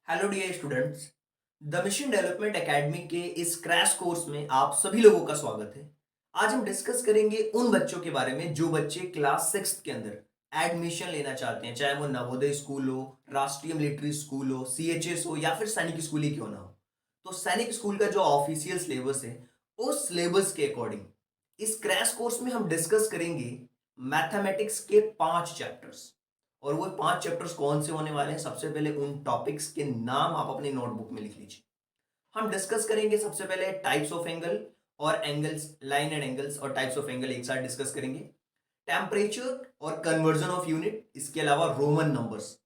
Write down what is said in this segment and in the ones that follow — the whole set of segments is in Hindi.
Hello dear students. The mission development academy के इस क्रैश कोर्स में आप सभी लोगों का स्वागत है। आज हम डिस्कस करेंगे उन बच्चों के बारे में जो बच्चे क्लास 6 के अंदर एडमिशन लेना चाहते हैं, चाहे वो नवोदय स्कूल हो, राष्ट्रीय मिलिट्री स्कूल हो, सीएचएस हो या फिर सैनिक स्कूल ही क्यों ना हो। तो सैनिक स्कूल का जो ऑफिशियल सिलेबस है, उस सिलेबस के अकॉर्डिंग इस क्रैश कोर्स में हम डिस्कस करेंगे मैथमेटिक्स के 5 चैप्टर्स। और वो 5 चैप्टर्स कौन से होने वाले हैं, सबसे पहले उन टॉपिक्स के नाम आप अपनी नोटबुक में लिख लीजिए। हम डिस्कस करेंगे सबसे पहले टाइप्स ऑफ एंगल और एंगल्स, लाइन एंड एंगल्स और टाइप्स ऑफ एंगल एक साथ डिस्कस करेंगे। टेम्परेचर और कन्वर्जन ऑफ यूनिट, इसके अलावा रोमन नंबर्स।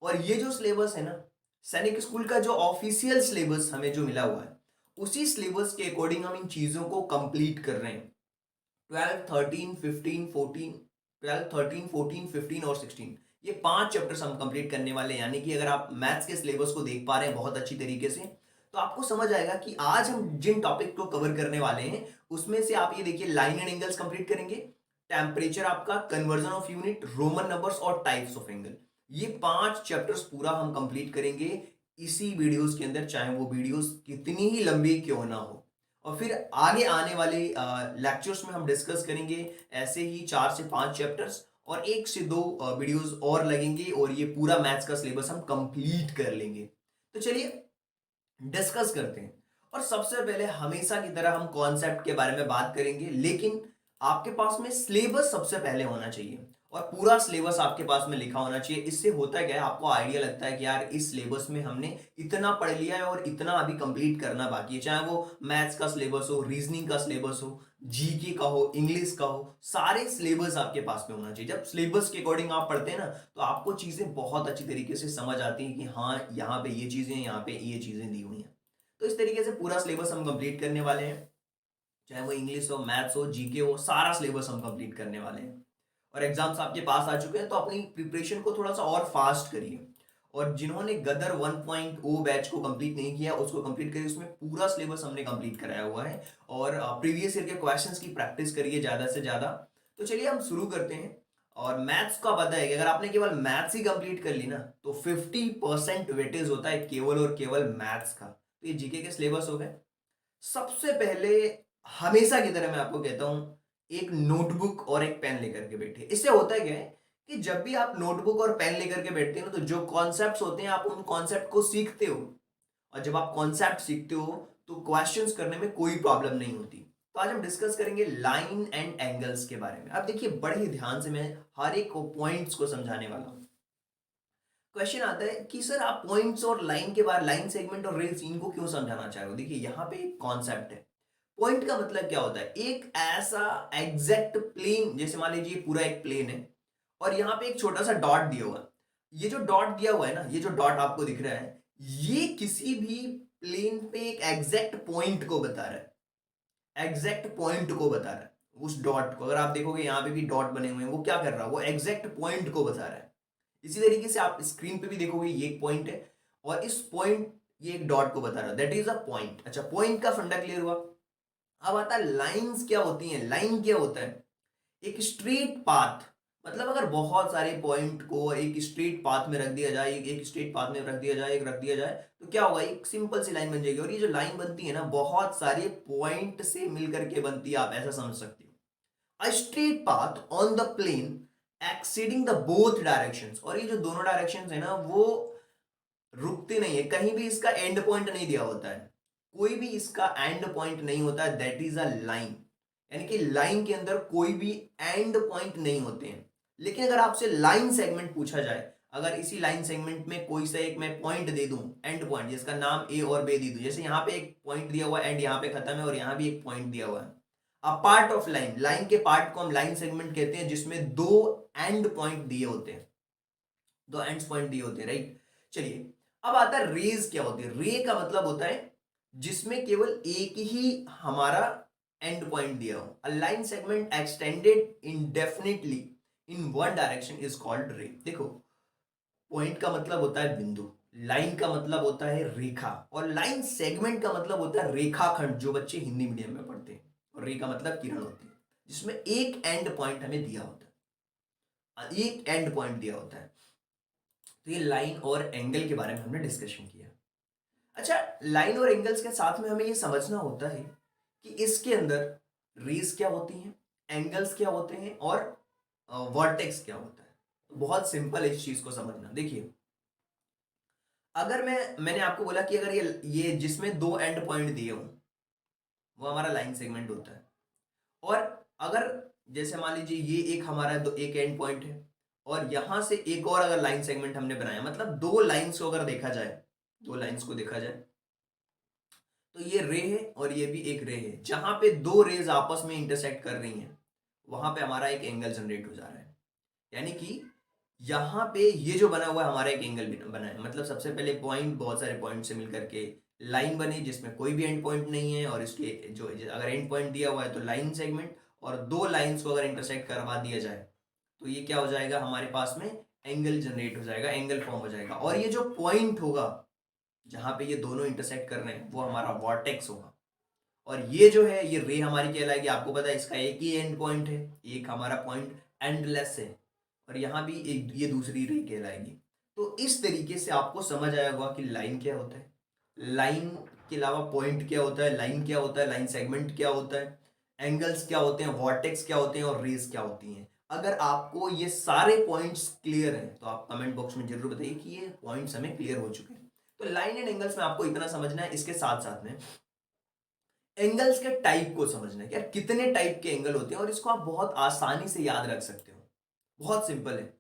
और ये जो सिलेबस है ना, सैनिक स्कूल का जो ऑफिशियल सिलेबस हमें जो मिला हुआ है, उसी सिलेबस के अकॉर्डिंग हम इन चीजों को कंप्लीट कर रहे हैं। 12, 13, 15, 14 और 16, ये 5 चैप्टर्स हम कंप्लीट करने वाले हैं। यानी कि अगर आप मैथ्स के सिलेबस को देख पा रहे हैं बहुत अच्छी तरीके से, तो आपको समझ आएगा कि आज हम जिन टॉपिक को कवर करने वाले हैं उसमें से आप ये देखिए, लाइन एंड एंगल्स कंप्लीट करेंगे, टेम्परेचर आपका, conversion of unit, Roman numbers और टाइप्स ऑफ एंगल। ये 5 चैप्टर्स पूरा हम कंप्लीट करेंगे इसी वीडियोस के अंदर, चाहे वो वीडियोस कितनी ही लंबी क्यों ना हो। और फिर आगे आने वाले लेक्चर्स में हम डिस्कस करेंगे ऐसे ही 4 से 5 चैप्टर्स, और 1 से 2 वीडियोस और लगेंगे और ये पूरा मैथ्स का सिलेबस हम कंप्लीट कर लेंगे। तो चलिए डिस्कस करते हैं। और सबसे पहले हमेशा की तरह हम कॉन्सेप्ट के बारे में बात करेंगे, लेकिन आपके पास में सिलेबस सबसे पहले होना चाहिए और पूरा सिलेबस आपके पास में लिखा होना चाहिए। इससे होता क्या है, आपको आइडिया लगता है कि यार इस सिलेबस में हमने इतना पढ़ लिया है और इतना अभी कंप्लीट करना बाकी है। चाहे वो मैथ्स का सिलेबस हो, रीजनिंग का सिलेबस हो, जीके का हो, इंग्लिश का हो, सारे सिलेबस आपके पास में होना चाहिए। जब सिलेबस के अकॉर्डिंग आप पढ़ते हैं ना, तो आपको चीजें बहुत अच्छी तरीके से समझ आती हैं कि हाँ यहाँ पे ये चीजें, यहाँ पे ये चीजें दी हुई हैं। तो इस तरीके से पूरा सिलेबस हम कंप्लीट करने वाले हैं, चाहे वो इंग्लिश हो, मैथ्स हो, जीके हो, सारा सिलेबस हम कंप्लीट करने वाले हैं। और एग्जाम्स आपके पास आ चुके हैं, तो अपनी प्रिपरेशन को थोड़ा सा और फास्ट करिए। और जिन्होंने गदर 1.0 बैच को कंप्लीट नहीं किया उसको कंप्लीट करिए, उसमें पूरा सिलेबस हमने कंप्लीट कराया हुआ है। और प्रीवियस ईयर के क्वेश्चंस की प्रैक्टिस करिए ज़्यादा से ज़्यादा। तो चलिए हम शुरू करते हैं। और मैथ्स का पता है कि अगर आपने केवल मैथ्स ही कंप्लीट कर ली ना, तो 50% वेटेज होता है केवल और केवल मैथ्स का। तो ये जीके के सिलेबस हो गए। सबसे पहले हमेशा की तरह मैं आपको कहता हूं, एक नोटबुक और एक पेन लेकर के बैठिए। इससे होता क्या है कि जब भी आप नोटबुक और पेन लेकर के बैठते हो ना, तो जो कॉन्सेप्ट्स होते हैं आप उन कॉन्सेप्ट को सीखते हो। और जब आप कॉन्सेप्ट सीखते हो तो क्वेश्चंस करने में कोई प्रॉब्लम नहीं होती। तो आज हम डिस्कस करेंगे लाइन एंड एंगल्स के बारे में। अब देखिए बड़े ही ध्यान से मैं हर एक पॉइंट्स को समझाने वाला हूं। क्वेश्चन आता है कि सर आप पॉइंट्स और लाइन के बारे, लाइन सेगमेंट और रेल्स, इनको क्यों समझाना चाह रहे हो। देखिए यहाँ पे एक कॉन्सेप्ट है। पॉइंट का मतलब क्या होता है, एक ऐसा एग्जैक्ट प्लेन, जैसे मान लीजिए पूरा एक प्लेन है और यहाँ पे एक छोटा सा डॉट दिया हुआ है। ये जो डॉट दिया हुआ है ना, ये जो डॉट आपको दिख रहा है, ये किसी भी प्लेन पे एक एग्जैक्ट पॉइंट को बता रहा है। एग्जैक्ट पॉइंट को बता रहा है उस डॉट को। अगर आप देखोगे यहाँ पे भी डॉट बने हुए हैं, वो क्या कर रहा है, वो एग्जैक्ट पॉइंट को बता रहा है। इसी तरीके से आप स्क्रीन पे भी देखोगे, ये एक पॉइंट है और इस पॉइंट, ये एक डॉट को बता रहा है, दैट इज अ पॉइंट। अच्छा, पॉइंट का फंडा क्लियर हुआ। अब आता है लाइंस क्या होती हैं। लाइन क्या होता है, एक स्ट्रेट पाथ। मतलब अगर बहुत सारे पॉइंट को एक स्ट्रेट पाथ में रख दिया जाए, एक स्ट्रेट पाथ में रख दिया जाए, एक रख दिया जाए, तो क्या होगा, एक सिंपल सी लाइन बन जाएगी। और ये जो लाइन बनती है ना, बहुत सारे पॉइंट से मिलकर के बनती है, आप ऐसा समझ सकते हो। A straight path on the plane exceeding the both directions। और ये जो दोनों डायरेक्शंस है ना, वो रुकते नहीं है, कहीं भी इसका एंड पॉइंट नहीं दिया होता है, कोई भी इसका एंड पॉइंट नहीं होता है, दैट इज अ लाइन। यानी कि लाइन के अंदर कोई भी एंड पॉइंट नहीं होते हैं। लेकिन अगर आपसे लाइन सेगमेंट पूछा जाए, अगर इसी लाइन सेगमेंट में कोई सा एक मैं पॉइंट दे दूं, एंड पॉइंट जिसका नाम ए और बी दे दूं, जैसे यहाँ पे एक पॉइंट दिया हुआ है, एंड यहाँ पे खत्म है, और यहाँ भी एक पॉइंट दिया हुआ है। A part of line, line के पार्ट को हम लाइन सेगमेंट कहते हैं, जिसमें दो एंड पॉइंट दिए होते हैं, दो एंड पॉइंट दिए होते हैं, राइट। चलिए, अब आता है रेज क्या होती है। रे का मतलब होता है जिसमें केवल एक ही हमारा एंड पॉइंट दिया हो। A line segment extended इंडेफिनिटली in one direction is called रे। देखो, पॉइंट का मतलब होता है बिंदु, लाइन का मतलब होता है रेखा, और लाइन सेगमेंट का मतलब होता है रेखाखंड, जो बच्चे हिंदी मीडियम में पढ़ते हैं। और रे का मतलब किरण होती है, जिसमें एक एंड पॉइंट हमें दिया होता है, एक एंड पॉइंट दिया होता है। तो ये लाइन और एंगल के बारे में हमने डिस्कशन किया। अच्छा, लाइन और एंगल्स के साथ में हमें ये समझना होता है कि इसके अंदर रेज क्या होती हैं, एंगल्स क्या होते हैं और वर्टेक्स क्या होता है। तो बहुत सिंपल है इस चीज को समझना। देखिए, अगर मैंने आपको बोला कि अगर ये जिसमें दो एंड पॉइंट दिए हों वो हमारा लाइन सेगमेंट होता है। और अगर जैसे मान लीजिए ये एक हमारा एक एंड पॉइंट है और यहां से एक और अगर लाइन सेगमेंट हमने बनाया, मतलब दो लाइंस को अगर देखा जाए, दो लाइंस को देखा जाए तो ये रे है और ये भी एक रे है। जहां पे दो रेज आपस में इंटरसेक्ट कर रही हैं वहां पे हमारा एक एंगल जनरेट हो जा रहा है। यानी कि यहाँ पे ये जो बना हुआ है हमारा एक एंगल बना है। मतलब सबसे पहले पॉइंट बहुत सारे पॉइंट से मिलकर के लाइन बनी जिसमें कोई भी एंड पॉइंट नहीं है, और इसके जो अगर एंड पॉइंट दिया हुआ है तो लाइन सेगमेंट, और दो लाइंस को अगर इंटरसेक्ट करवा दिया जाए तो ये क्या हो जाएगा, हमारे पास में एंगल जनरेट हो जाएगा, एंगल फॉर्म हो जाएगा। और ये जो पॉइंट होगा जहां पे ये दोनों इंटरसेक्ट कर रहे हैं वो हमारा वर्टेक्स होगा। और ये जो है ये रे हमारी कहलाएगी। आपको पता है इसका एक ही एंड पॉइंट है, एक हमारा पॉइंट एंडलेस है, और यहाँ भी एक ये दूसरी रे कहलाएगी। तो इस तरीके से आपको समझ आया होगा कि लाइन क्या होता है, लाइन के अलावा पॉइंट क्या होता है, लाइन क्या होता है, लाइन सेगमेंट क्या होता है, एंगल्स क्या होते हैं, वर्टेक्स क्या होते हैं और रेज क्या होती हैं। अगर आपको ये सारे पॉइंट्स क्लियर हैं तो आप कमेंट बॉक्स में जरूर बताइए कि ये पॉइंट्स हमें क्लियर हो चुके हैं। तो लाइन एंड एंगल्स में आपको इतना समझना है। इसके साथ साथ में एंगल्स के टाइप को समझना है कि यार कितने टाइप के एंगल होते हैं, और इसको आप बहुत आसानी से याद रख सकते हो। बहुत सिंपल है।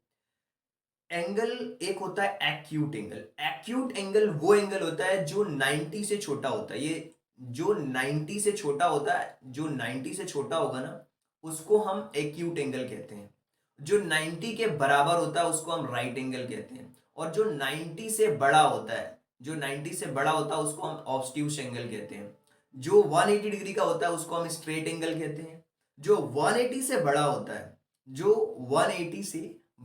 एंगल एक होता है एक्यूट एंगल। एक्यूट एंगल वो एंगल होता है जो 90 से छोटा होता है। ये जो 90 से छोटा होता है, जो 90 से छोटा होगा ना उसको हम एक्यूट एंगल कहते हैं। जो 90 के बराबर होता है उसको हम राइट एंगल कहते हैं। और जो 90 से बड़ा होता है, जो 90 से बड़ा होता है उसको हम ऑब्ट्यूस एंगल कहते हैं। जो 180 डिग्री का होता है उसको हम स्ट्रेट एंगल कहते हैं। जो 180 से बड़ा होता है, जो 180 से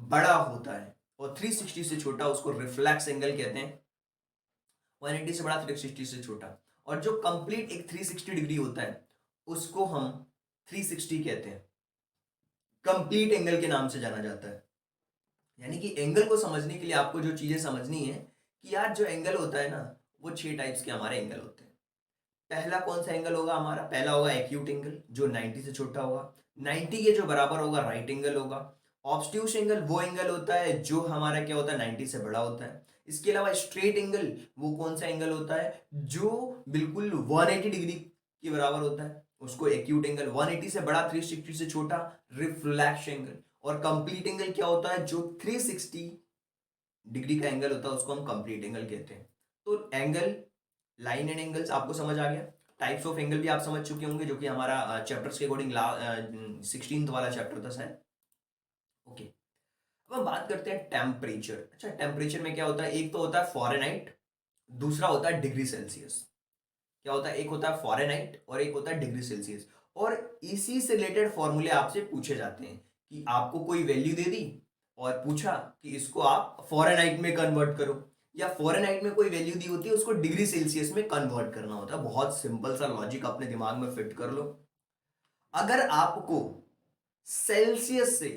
बड़ा होता है और 360 से छोटा उसको रिफ्लेक्स एंगल कहते हैं। 180 से बड़ा, 360 से छोटा। और जो कंप्लीट एक 360 डिग्री होता है उसको हम 360 कहते हैं, कंप्लीट एंगल के नाम से जाना जाता है। यानी कि एंगल को समझने के लिए आपको जो चीजें समझनी है कि यार जो एंगल होता है ना वो 6 टाइप्स के हमारे एंगल होते हैं। पहला कौन सा एंगल होगा हमारा, पहला होगा एक्यूट एंगल जो 90 से छोटा होगा। 90 के जो बराबर होगा राइट एंगल होगा। ऑब्ट्यूस एंगल वो एंगल होता है जो हमारा क्या होता है 90 से बड़ा होता है। इसके अलावा स्ट्रेट एंगल वो कौन सा एंगल होता है जो बिल्कुल 180 डिग्री के बराबर होता है, उसको एक्यूट एंगल। 180 से बड़ा, 360 से छोटा, रिफ्लेक्स एंगल। और कंप्लीट एंगल क्या होता है, जो 360 डिग्री का एंगल होता है उसको हम कंप्लीट एंगल कहते हैं। तो एंगल, लाइन एंड एंगल्स आपको समझ आ गया। टाइप्स ऑफ एंगल भी आप समझ चुके होंगे जो कि हमारा चैप्टर्स के अकॉर्डिंग 16th वाला चैप्टर था शायद। ओके, अब हम बात करते हैं टेम्परेचर। अच्छा, टेम्परेचर में क्या होता है, एक तो होता है फॉरेनहाइट, दूसरा होता है डिग्री सेल्सियस। क्या होता है, एक होता है फॉरेनहाइट और एक होता है डिग्री सेल्सियस। और इसी से रिलेटेड फॉर्मूले आपसे पूछे जाते हैं कि आपको कोई वैल्यू दे दी और पूछा कि इसको आप फॉरेनहाइट में कन्वर्ट करो, या फॉरेनहाइट में कोई वैल्यू दी होती है उसको डिग्री सेल्सियस में कन्वर्ट करना होता है। बहुत सिंपल सा लॉजिक अपने दिमाग में फिट कर लो। अगर आपको सेल्सियस से,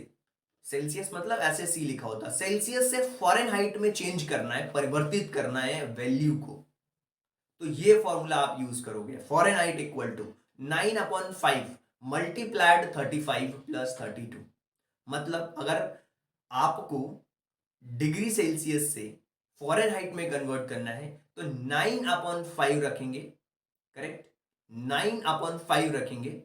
सेल्सियस मतलब ऐसे सी लिखा होता है, सेल्सियस से फॉरेनहाइट में चेंज करना है, परिवर्तित करना है वैल्यू को, तो ये फॉर्मूला आप यूज करोगे। Fahrenheit equal to 9/5 multiplied 35 plus 32। मतलब अगर आपको डिग्री सेल्सियस से फॉरेनहाइट में कन्वर्ट करना है तो 9/5 रखेंगे, करेक्ट, 9/5 रखेंगे,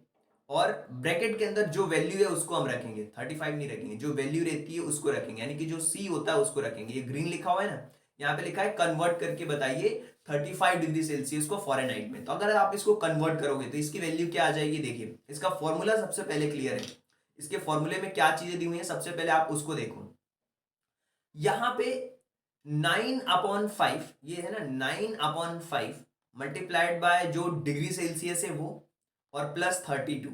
और ब्रैकेट के अंदर जो वैल्यू है उसको हम रखेंगे, 35 नहीं रखेंगे, जो वैल्यू रहती है उसको रखेंगे, यानी कि जो सी होता है उसको रखेंगे। ये ग्रीन लिखा हुआ है ना, यहाँ पे लिखा है कन्वर्ट करके बताइए 35 डिग्री सेल्सियस को फॉरेनहाइट में। तो अगर आप इसको कन्वर्ट करोगे तो इसकी वैल्यू क्या आ जाएगी, देखिए इसका फॉर्मूला सबसे पहले क्लियर है। इसके फॉर्मूले में क्या चीजें दी हुई है सबसे पहले आप उसको देखो। यहां पे 9/5 ये है ना, 9/5 मल्टीप्लाइड बाय जो डिग्री सेल्सियस है वो, और प्लस 32।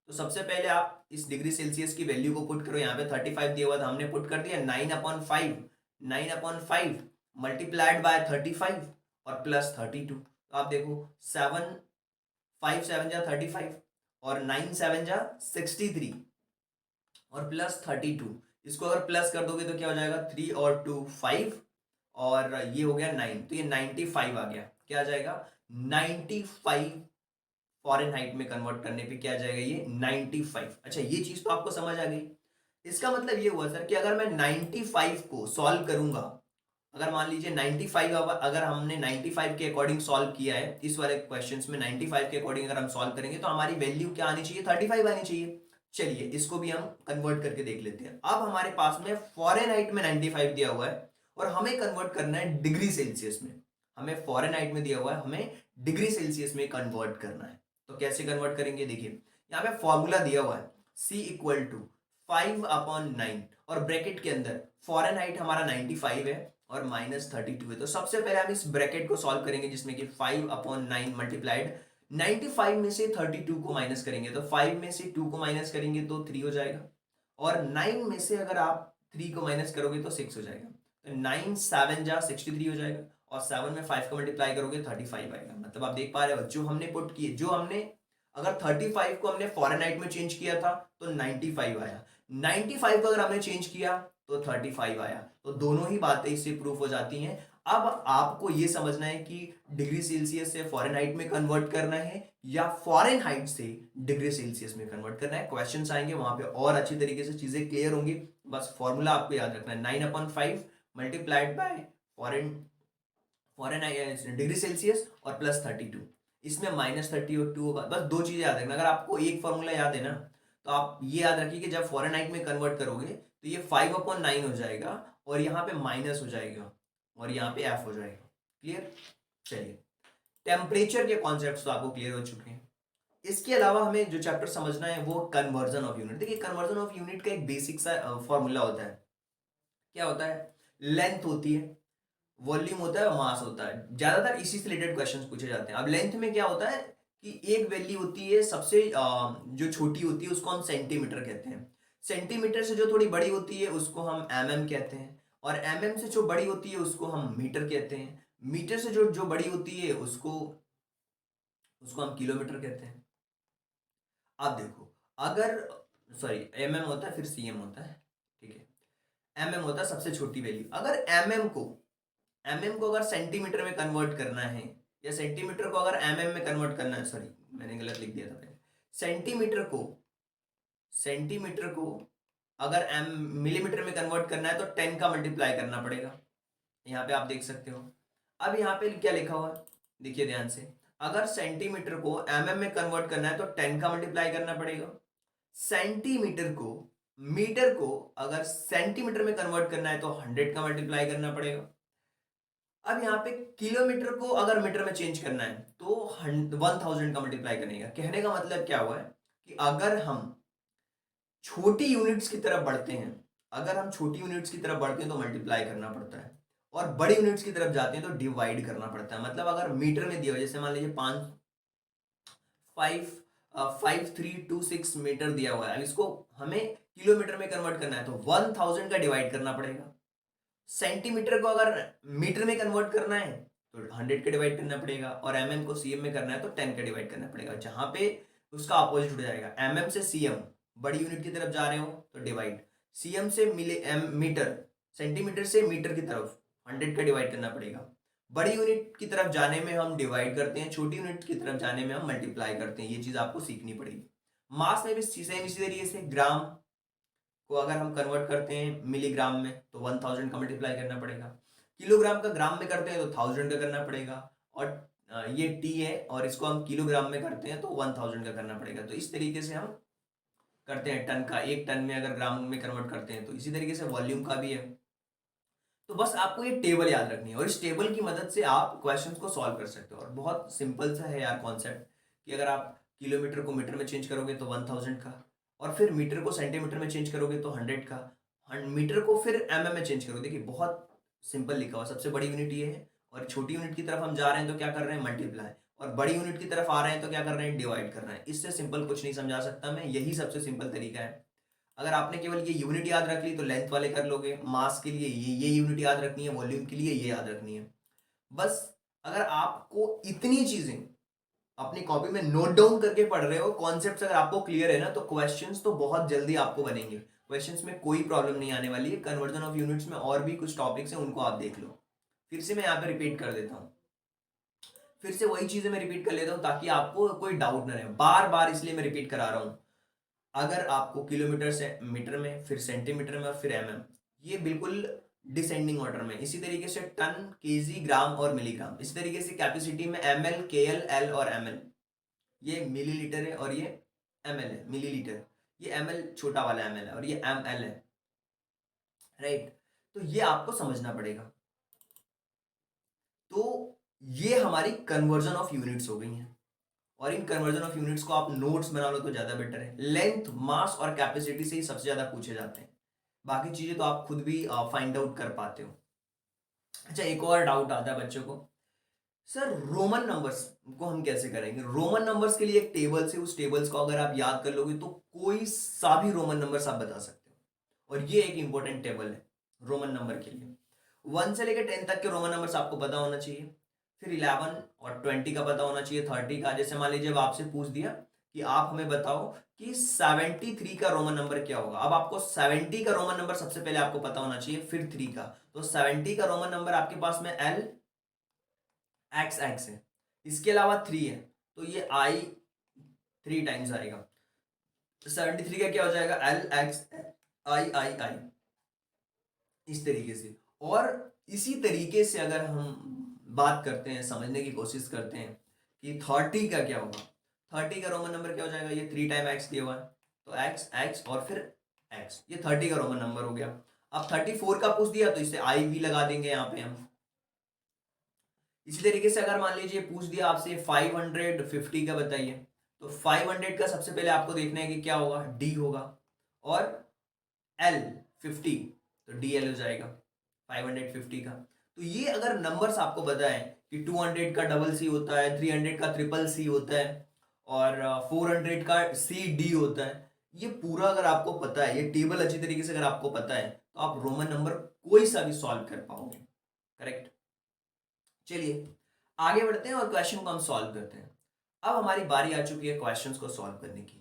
तो सबसे पहले आप इस डिग्री सेल्सियस की वैल्यू को पुट करो। यहाँ पे 35 दिया हुआ था, हमने पुट कर दिया 9/5, 9/5 मल्टीप्लाइड बाय 35 और प्लस 32। तो आप देखो 7, 5 7 जा 35 और 9 7 जा 63 और प्लस 32। इसको अगर प्लस कर दोगे तो क्या हो जाएगा, 3 और 2 5 और ये हो गया 9, तो ये 95 आ गया। क्या आ जाएगा? 95 फॉरेन हाइट में कन्वर्ट करने पे क्या आ जाएगा? ये 95। अच्छा, ये चीज तो आपको समझ आ गई। इसका मतलब ये हुआ सर कि अगर मैं 95 को सॉल्व करूंगा, अगर मान लीजिए 95, अगर हमने 95 के अकॉर्डिंग सॉल्व किया है इस वाले क्वेश्चंस में, 95 के अकॉर्डिंग अगर हम सॉल्व करेंगे तो हमारी वैल्यू क्या आनी चाहिए? 35 आनी चाहिए। चलिए इसको भी हम कन्वर्ट करके देख लेते हैं। अब हमारे पास में फॉरेन हाइट में 95 दिया हुआ है और हमें कन्वर्ट करना है डिग्री सेल्सियस में। हमें फॉरेन हाइट में दिया हुआ है, हमें डिग्री सेल्सियस में कन्वर्ट करना है। तो कैसे कन्वर्ट करेंगे? देखिए यहाँ पे फॉर्मूला दिया हुआ है, C इक्वल टू 5/9 और ब्रैकेट के अंदर फॉरेन हाइट हमारा 95 है और -32 है। तो सबसे पहले हम इस ब्रैकेट को सॉल्व करेंगे जिसमें कि 5/9 मल्टीप्लाइड 95 में से 32 को माइनस करेंगे, तो 5 में से 2 को माइनस करेंगे तो 3 हो जाएगा, और 9 में से अगर आप 3 को माइनस करोगे तो 6 हो जाएगा। तो 9 7 जा 63 हो जाएगा, और 7 में 5 को मल्टीप्लाई करोगे 35 आएगा। मतलब आप देख पा रहे हो जो हमने पुट किए, जो हमने अगर 35 को हमने फॉरेनहाइट में चेंज किया था तो 95 आया, 95 को अगर हमने चेंज किया तो 35 आया। तो दोनों ही बातें इससे प्रूफ हो जाती हैं। अब आपको यह समझना है कि डिग्री सेल्सियस से फॉरेनहाइट में कन्वर्ट करना है या फॉरेनहाइट से डिग्री सेल्सियस में कन्वर्ट करना है। क्वेश्चंस आएंगे वहां पे और अच्छी तरीके से चीजें क्लियर होंगी। बस फॉर्मूला आपको याद रखना है, 9/5 multiplied by foreign degree Celsius और +32, इसमें -32 होगा। बस दो चीजें याद रखना। अगर आपको एक फॉर्मूला याद है ना, तो आप ये याद रखिए कि जब फॉरेनहाइट में कन्वर्ट करोगे तो ये 5/9 हो जाएगा और यहाँ पे माइनस हो जाएगा और यहाँ पे एफ हो जाएगा। क्लियर? चलिए, टेम्परेचर के कॉन्सेप्ट्स तो आपको क्लियर हो चुके हैं। इसके अलावा हमें जो चैप्टर समझना है वो कन्वर्जन ऑफ यूनिट। देखिए, कन्वर्जन ऑफ यूनिट का एक बेसिक सा फॉर्मूला होता है। क्या होता है? लेंथ होती है, वॉल्यूम होता है और मास होता है। ज्यादातर इसी से रिलेटेड क्वेश्चंस पूछे जाते हैं। अब लेंथ में क्या होता है कि एक वैल्यू होती है सबसे जो छोटी होती है उसको हम सेंटीमीटर कहते हैं, सेंटीमीटर से जो थोड़ी बड़ी होती है उसको हम mm कहते हैं, और mm से जो बड़ी होती है उसको हम मीटर कहते हैं, मीटर से जो जो बड़ी होती है उसको उसको हम किलोमीटर कहते हैं। अब देखो, अगर सॉरी mm होता है फिर cm होता है, ठीक है, mm होता है सबसे छोटी वैल्यू। अगर mm को अगर सेंटीमीटर में कन्वर्ट करना है या सेंटीमीटर को अगर mm में कन्वर्ट करना है, सॉरी मैंने गलत लिख दिया था पहले, सेंटीमीटर को अगर मिलीमीटर में कन्वर्ट करना है तो 10 का मल्टीप्लाई करना पड़ेगा। यहाँ पे आप देख सकते हो। अब यहाँ पे क्या लिखा हुआ है, देखिए ध्यान से, अगर सेंटीमीटर को में कन्वर्ट करना है तो 10 का मल्टीप्लाई करना पड़ेगा। सेंटीमीटर को मीटर को अगर सेंटीमीटर में कन्वर्ट करना है तो 100 का मल्टीप्लाई करना पड़ेगा। अब यहाँ पे किलोमीटर को अगर मीटर में चेंज करना है तो 1000 का मल्टीप्लाई करेगा। कहने का मतलब क्या हुआ है कि अगर हम छोटी यूनिट्स की तरफ बढ़ते हैं, तो मल्टीप्लाई करना पड़ता है, और बड़ी यूनिट्स की तरफ जाते हैं तो डिवाइड करना पड़ता है। मतलब अगर मीटर में दिया हो, जैसे मान लीजिए 5326 मीटर दिया हुआ है, अब इसको हमें किलोमीटर में कन्वर्ट करना है तो 1000 का डिवाइड करना पड़ेगा। सेंटीमीटर को अगर मीटर में कन्वर्ट करना है तो 100 का डिवाइड करना पड़ेगा, और mm को cm में करना है तो 10 का डिवाइड करना पड़ेगा। जहां पे उसका अपोजिट हो जाएगा, mm से cm बड़ी यूनिट की तरफ जा रहे हो तो डिवाइड, cm से मीटर, सेंटीमीटर से मीटर की तरफ 100 का डिवाइड करना पड़ेगा। बड़ी यूनिट की तरफ जाने में हम डिवाइड करते हैं, छोटी यूनिट की तरफ जाने में हम मल्टीप्लाई करते हैं। ये चीज आपको सीखनी पड़ेगी। मास में भी सेम इसी तरीके से, ग्राम को अगर हम कन्वर्ट करते हैं मिलीग्राम में तो 1000 का मल्टीप्लाई करना पड़ेगा। किलोग्राम का ग्राम में करते हैं तो 1000 का करना पड़ेगा, और ये टी है और इसको हम किलोग्राम में करते हैं तो 1000 का करना पड़ेगा। तो इस तरीके से हम करते हैं। टन का, एक टन में अगर ग्राम में कन्वर्ट करते हैं तो इसी तरीके से वॉल्यूम का भी है। तो बस आपको ये टेबल याद रखनी है और इस टेबल की मदद से आप क्वेश्चंस को सॉल्व कर सकते हो। और बहुत सिंपल सा है यार कॉन्सेप्ट, कि अगर आप किलोमीटर को मीटर में चेंज करोगे तो 1000 का, और फिर मीटर को सेंटीमीटर में चेंज करोगे तो 100 का, मीटर को फिर mm में चेंज करोगे। देखिए बहुत सिंपल लिखा हुआ, सबसे बड़ी यूनिट ये है, और छोटी यूनिट की तरफ हम जा रहे हैं तो क्या कर रहे हैं? मल्टीप्लाई, और बड़ी यूनिट की तरफ आ रहे हैं तो क्या कर रहे हैं? डिवाइड कर रहे हैं। इससे सिंपल कुछ नहीं समझा सकता मैं, यही सबसे सिंपल तरीका है। अगर आपने केवल ये यूनिट याद रख ली तो लेंथ वाले कर लोगे, मास के लिए ये यूनिट याद रखनी है, वॉल्यूम के लिए ये याद रखनी है। बस अगर आपको इतनी चीजें अपनी कॉपी में नोट डाउन करके पढ़ रहे हो, कॉन्सेप्ट्स अगर आपको क्लियर है ना, तो क्वेश्चंस तो बहुत जल्दी आपको बनेंगे। क्वेश्चंस में कोई प्रॉब्लम नहीं आने वाली है। कन्वर्जन ऑफ यूनिट्स में और भी कुछ टॉपिक्स हैं, उनको आप देख लो। फिर से मैं यहाँ पे रिपीट कर देता हूँ, फिर से वही चीजें मैं रिपीट कर लेता हूँ ताकि आपको कोई डाउट ना रहे, बार बार इसलिए मैं रिपीट करा रहा हूँ। अगर आपको किलोमीटर से मीटर में, फिर सेंटीमीटर में और फिर एमएम, ये बिल्कुल डिसेंडिंग ऑर्डर में, इसी तरीके से टन, केजी, ग्राम और मिलीग्राम, इसी तरीके से कैपेसिटी में एमएल, केएल, एल और एमएल, ये मिलीलीटर है और ये एमएल है, मिलीलीटर, ये एमएल छोटा वाला एमएल है और ये एमएल है, राइट। तो ये आपको समझना पड़ेगा। तो ये हमारी कन्वर्जन ऑफ यूनिट्स हो गई हैं, और इन कन्वर्जन ऑफ यूनिट्स को आप नोट्स बना लो तो ज्यादा बेटर है। लेंथ, मास और कैपेसिटी से ही सबसे ज्यादा पूछे जाते हैं, बाकी चीजें तो आप खुद भी फाइंड आउट कर पाते हो। अच्छा, एक और डाउट आता है बच्चों को, सर रोमन नंबर्स को हम कैसे करेंगे? रोमन नंबर्स के लिए एक टेबल से, उस टेबल्स को अगर आप याद कर लोगे तो कोई सा भी रोमन नंबर्स आप बता सकते हो, और ये एक इंपॉर्टेंट टेबल है रोमन नंबर के लिए। 1 से लेकर 10 तक के रोमन नंबर्स आपको पता होना चाहिए, फिर 11 और 20 का पता होना चाहिए, 30 का। जैसे मान लीजिए अब आपसे पूछ दिया कि आप हमें बताओ कि 73 का रोमन नंबर क्या होगा, अब आपको 70 का रोमन नंबर सबसे पहले आपको पता होना चाहिए, फिर 3 का। तो 70 का रोमन नंबर आपके पास में एल एक्स एक्स है, इसके अलावा 3 है, तो ये आई 3 टाइम्स आएगा। 73 का क्या हो जाएगा? एल एक्स आई आई आई, इस तरीके से। और इसी तरीके से अगर हम बात करते हैं, समझने की कोशिश करते हैं कि 30 का क्या होगा, 30 का रोमन नंबर क्या हो जाएगा? ये 3 टाइम एक्स दिया हुआ है, तो एक्स एक्स और फिर एक्स, ये 30 का रोमन नंबर हो गया। अब 34 का पूछ दिया तो इसे आई भी लगा देंगे यहाँ पे हम। इसी तरीके से अगर मान लीजिए पूछ दिया आपसे 550 का बताइए, तो 500 का सबसे पहले आपको देखना है कि क्या होगा, डी होगा, और एल 50, तो डी एल हो जाएगा 550 का। तो ये अगर नंबर्स आपको पता है कि 200 का डबल सी होता है, 300 का ट्रिपल सी होता है, और 400 का सी डी होता है, ये पूरा अगर आपको पता है, ये टेबल अच्छी तरीके से अगर आपको पता है, तो आप रोमन नंबर कोई सा भी सॉल्व कर पाओगे। करेक्ट। चलिए आगे बढ़ते हैं और क्वेश्चन को हम सॉल्व करते हैं। अब हमारी बारी आ चुकी है क्वेश्चंस को सॉल्व करने की।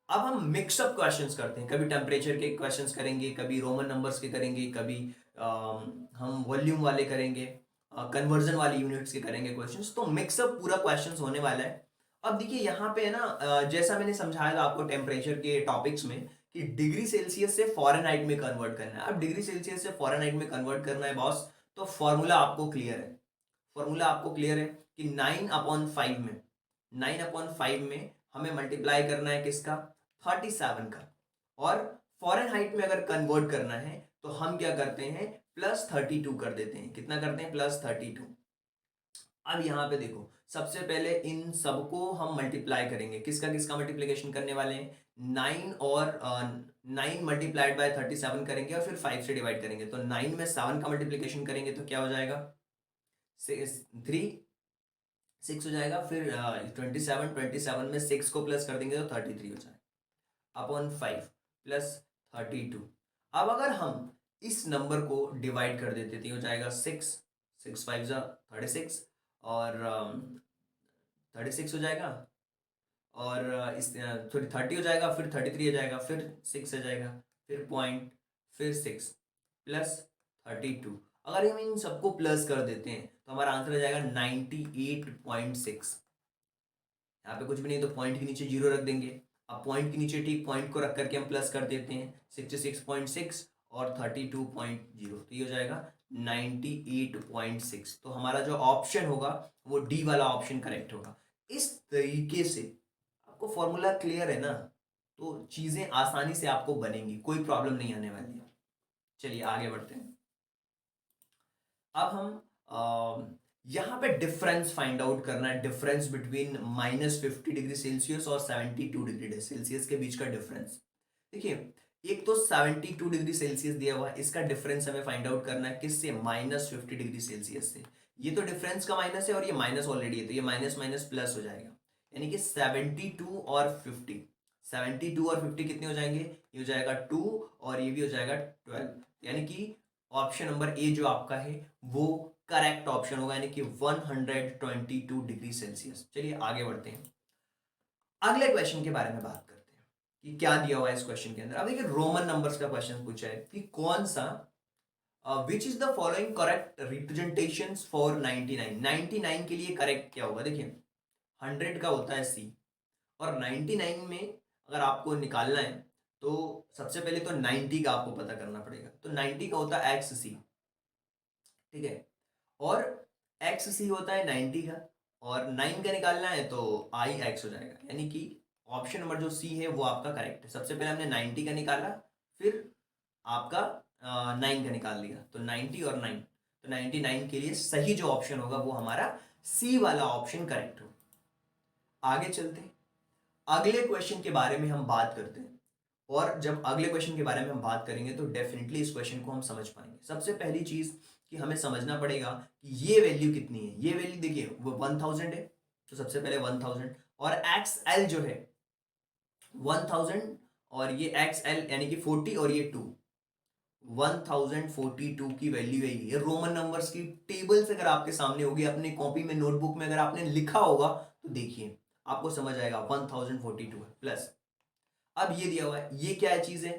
अब हम मिक्सअप क्वेश्चंस करते हैं, कभी टेम्परेचर के क्वेश्चंस करेंगे, कभी रोमन नंबर्स के करेंगे, कभी हम वॉल्यूम वाले करेंगे, कन्वर्जन वाली यूनिट्स के करेंगे क्वेश्चंस। तो मिक्सअप पूरा क्वेश्चंस होने वाला है। अब देखिए यहाँ पे है ना, जैसा मैंने समझाया था आपको टेम्परेचर के टॉपिक्स में कि डिग्री सेल्सियस से फॉरेनहाइट में कन्वर्ट करना है। अब डिग्री सेल्सियस से फॉरेनहाइट में कन्वर्ट करना है बॉस, तो फॉर्मूला आपको क्लियर है, फॉर्मूला आपको क्लियर है कि 9/5 में, 9/5 में हमें मल्टीप्लाई करना है किसका? 37 का। और फॉरेनहाइट में अगर कन्वर्ट करना है तो हम क्या करते हैं, +32 कर देते हैं। कितना करते हैं? +32। अब यहां पे देखो, सबसे पहले इन सबको हम मल्टीप्लाई करेंगे, किसका किसका मल्टीप्लीकेशन करने वाले हैं? 9 और 9 मल्टीप्लाइड बाय 37 करेंगे और फिर 5 से डिवाइड करेंगे। तो 9 में 7 का मल्टीप्लीकेशन करेंगे तो क्या हो जाएगा? 6 हो जाएगा। फिर 27 में 6 को प्लस कर देंगे तो 33 हो जाएगा अपॉन 5 +32। अब अगर हम इस नंबर को डिवाइड कर देते तो हो जाएगा 6, 6 5 जा 36, और 36 हो जाएगा, और इस सॉरी 30 हो जाएगा, फिर 33 हो जाएगा, फिर 6 हो जाएगा, फिर पॉइंट, फिर 6 +32। अगर हम इन सबको प्लस कर देते हैं तो हमारा आंसर हो जाएगा 98.6। यहाँ पे कुछ भी नहीं तो पॉइंट के नीचे 0 रख देंगे। अब पॉइंट के नीचे ठीक पॉइंट को रख करके हम प्लस कर देते हैं, 66.6 और 32.0, तो ये हो जाएगा 98.6। तो हमारा जो ऑप्शन होगा वो डी वाला ऑप्शन करेक्ट होगा। इस तरीके से आपको फॉर्मूला क्लियर है ना, तो चीजें आसानी से आपको बनेंगी, कोई प्रॉब्लम नहीं आने वाली है। चलिए आगे बढ़ते हैं। अब हम यहाँ पे डिफरेंस फाइंड आउट करना है, डिफरेंस बिटवीन -50 डिग्री सेल्सियस और 72 डिग्री सेल्सियस के बीच का डिफरेंस। देखिए, एक तो 72 डिग्री सेल्सियस दिया हुआ है, इसका डिफरेंस हमें फाइंड आउट करना है किससे? -50 डिग्री सेल्सियस से। ये तो डिफरेंस का माइनस है और ये माइनस ऑलरेडी है, तो ये माइनस माइनस प्लस हो जाएगा, यानी कि 72 और 50, 72 और 50 कितने हो जाएंगे? ये हो जाएगा 2 और ये भी हो जाएगा 12, यानी कि ऑप्शन नंबर ए जो आपका है वो करेक्ट ऑप्शन होगा, यानी कि 122 डिग्री सेल्सियस। चलिए आगे बढ़ते हैं, अगले क्वेश्चन के बारे में बात करते हैं कि क्या दिया हुआ है इस क्वेश्चन के अंदर। अब देखिए रोमन नंबर्स का क्वेश्चन पूछा है कि कौन सा which is the following correct representation for 99? 99 के लिए करेक्ट क्या होगा? देखिए 100 का होता है सी, और 99 में अगर आपको निकालना है तो सबसे पहले तो 90 का आपको पता करना पड़ेगा। तो 90 का होता है एक्स सी, ठीक है, और एक्स सी होता है 90 का, और 9 का निकालना है तो आई एक्स हो जाएगा। यानी कि ऑप्शन नंबर जो सी है वो आपका करेक्ट है। सबसे पहले हमने 90 का निकाला, फिर आपका 9 का निकाल लिया, तो 90 और 9, तो 99 के लिए सही जो ऑप्शन होगा वो हमारा सी वाला ऑप्शन करेक्ट हो। आगे चलते हैं, अगले क्वेश्चन के बारे में हम बात करते हैं, और जब अगले क्वेश्चन के बारे में हम बात करेंगे तो डेफिनेटली इस क्वेश्चन को हम समझ पाएंगे। सबसे पहली चीज कि हमें समझना पड़ेगा कि ये वैल्यू कितनी है। ये वैल्यू देखिए वो 1000 है, तो सबसे पहले 1000, और एक्स एल जो है 1000, और ये एक्स एल यानी कि 40, और ये 2, 1042 की वैल्यू है। ये रोमन नंबर्स की टेबल्स अगर आपके सामने होगी अपनी कॉपी में, नोटबुक में अगर आपने लिखा होगा तो देखिए आपको समझ आएगा 1042 है प्लस। अब ये दिया हुआ है, ये क्या है चीज है?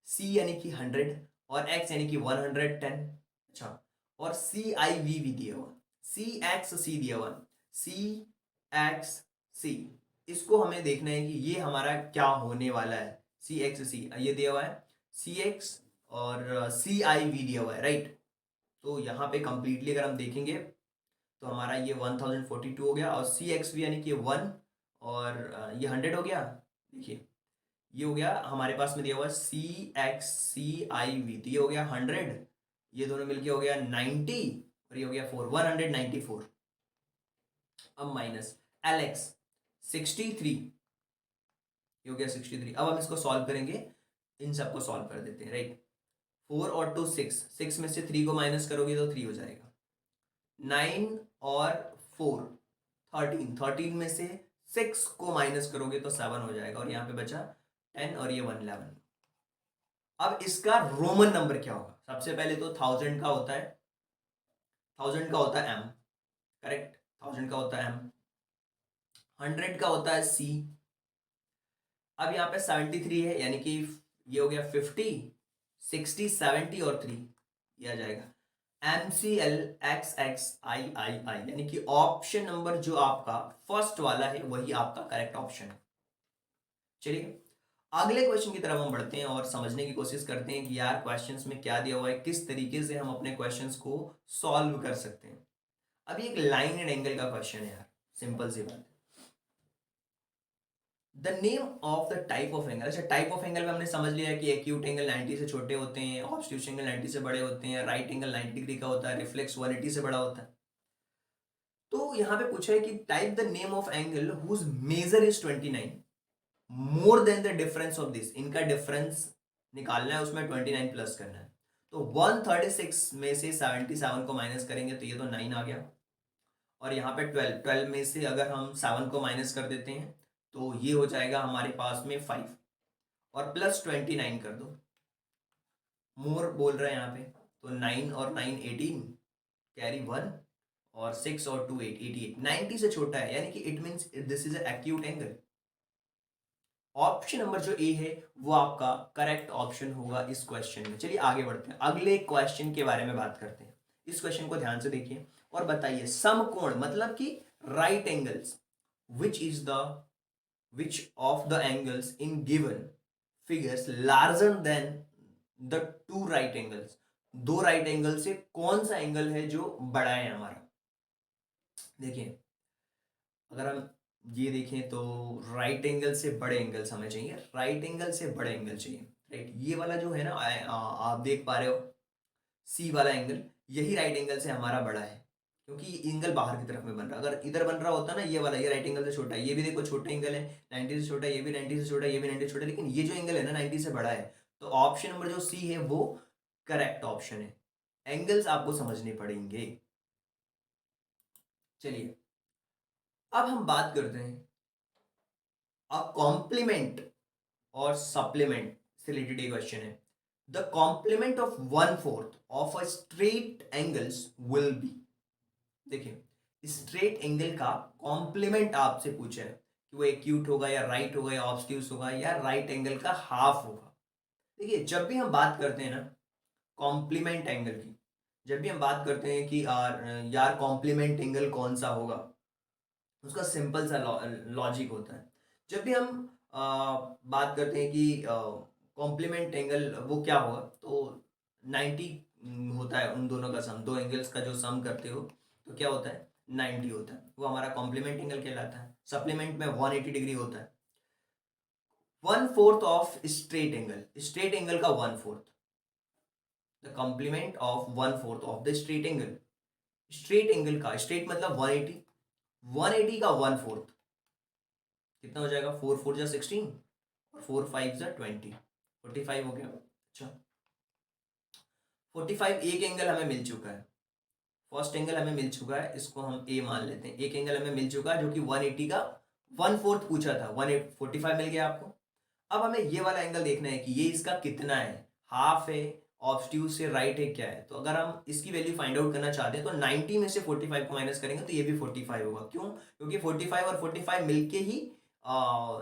सी यानी कि 100, और एक्स यानी कि 110। अच्छा, और सी आई वी भी दिया हुआ, सी एक्स सी दिया हुआ, सी एक्स सी। इसको हमें देखना है कि ये हमारा क्या होने वाला है। सी एक्स सी ये दिया हुआ है, सी एक्स और सी आई वी दिया हुआ है, राइट। तो यहाँ पे कंप्लीटली अगर हम देखेंगे तो हमारा ये 1042 हो गया, और सी एक्स वी यानी कि 1, और ये 100 हो गया। देखिए ये हो गया हमारे पास में दिया हुआ सी एक्स सी आई वी, तो ये हो गया 100, ये दोनों मिलके हो गया 90, और ये हो गया 4, 194। अब माइनस एल एक्स 63, ये हो गया 63। अब हम इसको सॉल्व करेंगे, इन सबको सॉल्व कर देते हैं, राइट। 4 और 2 6, 6 में से 3 को माइनस करोगे तो 3 हो जाएगा। 9 और 4 13, 13 में से 6 को माइनस करोगे तो 7 हो जाएगा, और यहाँ पे बचा 10, और ये 111। अब इसका रोमन नंबर क्या होगा? सबसे पहले तो 1000 का होता है, 1000 का होता है एम, करेक्ट, 1000 का होता है एम, 100 का होता है सी। अब यहाँ पे 73 है, यानी कि ये हो गया 50, 60, 70 और 3, ये आ जाएगा M C L X X I I I, यानी कि ऑप्शन नंबर जो आपका फर्स्ट वाला है वही आपका करेक्ट ऑप्शन है। चलिए अगले क्वेश्चन की तरफ हम बढ़ते हैं और समझने की कोशिश करते हैं कि यार क्वेश्चंस में क्या दिया हुआ है, किस तरीके से हम अपने क्वेश्चंस को सॉल्व कर सकते हैं। अभी एक लाइन एंड एंगल का क्वेश्चन है यार, सिंपल सी बात है। The name of the type of angle. अच्छा, टाइप ऑफ एंगल में हमने समझ लिया है कि एक्यूट एंगल 90 से छोटे होते हैं, ऑब्ट्यूस एंगल 90 से बड़े होते हैं, राइट एंगल 90 डिग्री का होता है, रिफ्लेक्स 180 से बड़ा होता है। तो यहाँ पे पूछा है कि type the name of angle whose measure is 29 more than the difference of this. इनका डिफरेंस निकालना है, उसमें 29 प्लस करना है। तो 136 में से 77 को माइनस करेंगे तो ये तो 9 आ गया, और यहाँ पे 12, 12 में से अगर हम 7 को माइनस कर देते हैं तो ये हो जाएगा हमारे पास में 5, और प्लस 29 कर दो, मोर बोल रहे हैं यहाँ पे, तो 9 और 9 18, कैरी 1, और 6 और 2 8, 88, 90 से छोटा है, यानी कि it means this is acute angle. Option number जो ए है वो आपका करेक्ट ऑप्शन होगा इस क्वेश्चन में। चलिए आगे बढ़ते हैं, अगले क्वेश्चन के बारे में बात करते हैं। इस क्वेश्चन को ध्यान से देखिए और बताइए, समकोण मतलब कि right angles, which is the which of the angles in given figures larger than the two right angles. दो राइट एंगल से कौन सा एंगल है जो बड़ा है हमारा? देखिए अगर हम ये देखें तो राइट एंगल से बड़े एंगल्स हमें चाहिए, राइट एंगल से बड़े एंगल चाहिए, राइट। ये वाला जो है ना आप देख पा रहे हो सी वाला एंगल, यही राइट एंगल से हमारा बड़ा है, क्योंकि एंगल बाहर की तरफ में बन रहा है। अगर इधर बन रहा होता ना ये वाला, ये राइट एंगल से छोटा है, ये भी देखो छोटा एंगल है 90 से छोटा, ये भी 90 से छोटा, ये भी 90 से छोटा, लेकिन ये जो एंगल है ना 90 से बड़ा है। तो ऑप्शन नंबर जो सी है वो करेक्ट ऑप्शन है। एंगल्स आपको समझने पड़ेंगे। चलिए अब हम बात करते हैं अ कॉम्प्लीमेंट और सप्लीमेंट से रिलेटेड ये क्वेश्चन है। The complement of 1/4 of a straight angles will be. देखिए स्ट्रेट एंगल का कॉम्प्लीमेंट आपसे पूछा है कि वो एक्यूट होगा या राइट होगा या ऑब्ट्यूस होगा या राइट एंगल का हाफ होगा। देखिए जब भी हम बात करते हैं ना कॉम्प्लीमेंट एंगल की, जब भी हम बात करते हैं कि यार कॉम्प्लीमेंट एंगल कौन सा होगा, उसका सिंपल सा लॉजिक होता है। जब भी हम बात करते हैं कि कॉम्प्लीमेंट एंगल वो क्या होगा, तो 90 होता है उन दोनों का सम, दो एंगल्स का जो सम करते हो तो क्या होता है, 90 होता है, वो हमारा कॉम्प्लीमेंट एंगल कहलाता है। सप्लीमेंट में 180 डिग्री होता है। 1/4 ऑफ स्ट्रेट एंगल का 1/4, the complement of 1/4 of the straight angle, straight angle का, स्ट्रेट मतलब 180, 180 का 1/4 कितना हो जाएगा, 4 4 जा 16 और 4 5 जा 20, 45 हो गया। अच्छा, 45 एक एंगल हमें मिल चुका है, फर्स्ट एंगल हमें मिल चुका है, इसको हम ए मान लेते हैं। एक एंगल हमें मिल चुका है जो कि 180 का 1/4 पूछा था, 145 मिल गया आपको। अब हमें ये वाला एंगल देखना है कि ये इसका कितना है, हाफ है, ऑब्ट्यूज से राइट है, क्या है। तो अगर हम इसकी वैल्यू फाइंड आउट करना चाहते हैं तो 90 में से 45 को माइनस करेंगे तो ये भी 45 होगा। क्यों? क्योंकि 45 और 45 मिलके ही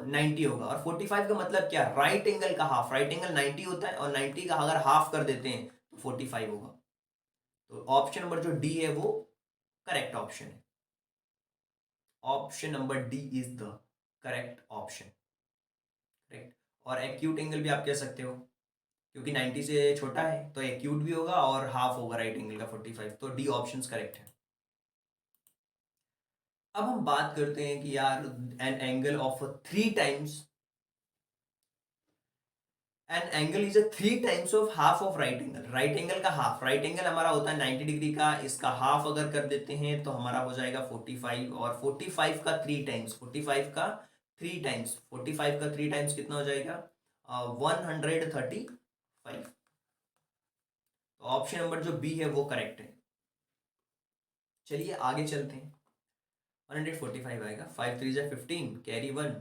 90 होगा। और 45 का मतलब क्या, राइट एंगल का हाफ, राइट एंगल 90 होता है और 90 का अगर हाफ कर देते हैं तो 45 होगा। तो ऑप्शन नंबर जो डी है वो करेक्ट ऑप्शन है। Option number D is the correct option. Correct. और एक्यूट एंगल भी आप कह सकते हो, क्योंकि 90 से छोटा है तो एक्यूट भी होगा और हाफ होगा राइट एंगल का 45, तो डी ऑप्शन करेक्ट है। अब हम बात करते हैं कि यार an angle of 3 times, an angle is 3 times of half of right angle. Right angle का हाफ, राइट एंगल हमारा होता है 90 डिग्री का, इसका हाफ अगर कर देते हैं तो हमारा हो जाएगा 45, और 45 का 3 टाइम्स, 45 का 3 टाइम्स कितना हो जाएगा, 135। तो ऑप्शन नंबर जो बी है वो करेक्ट है। चलिए आगे चलते हैं। 145 आएगा, 5 3 जा 15, कैरी 1,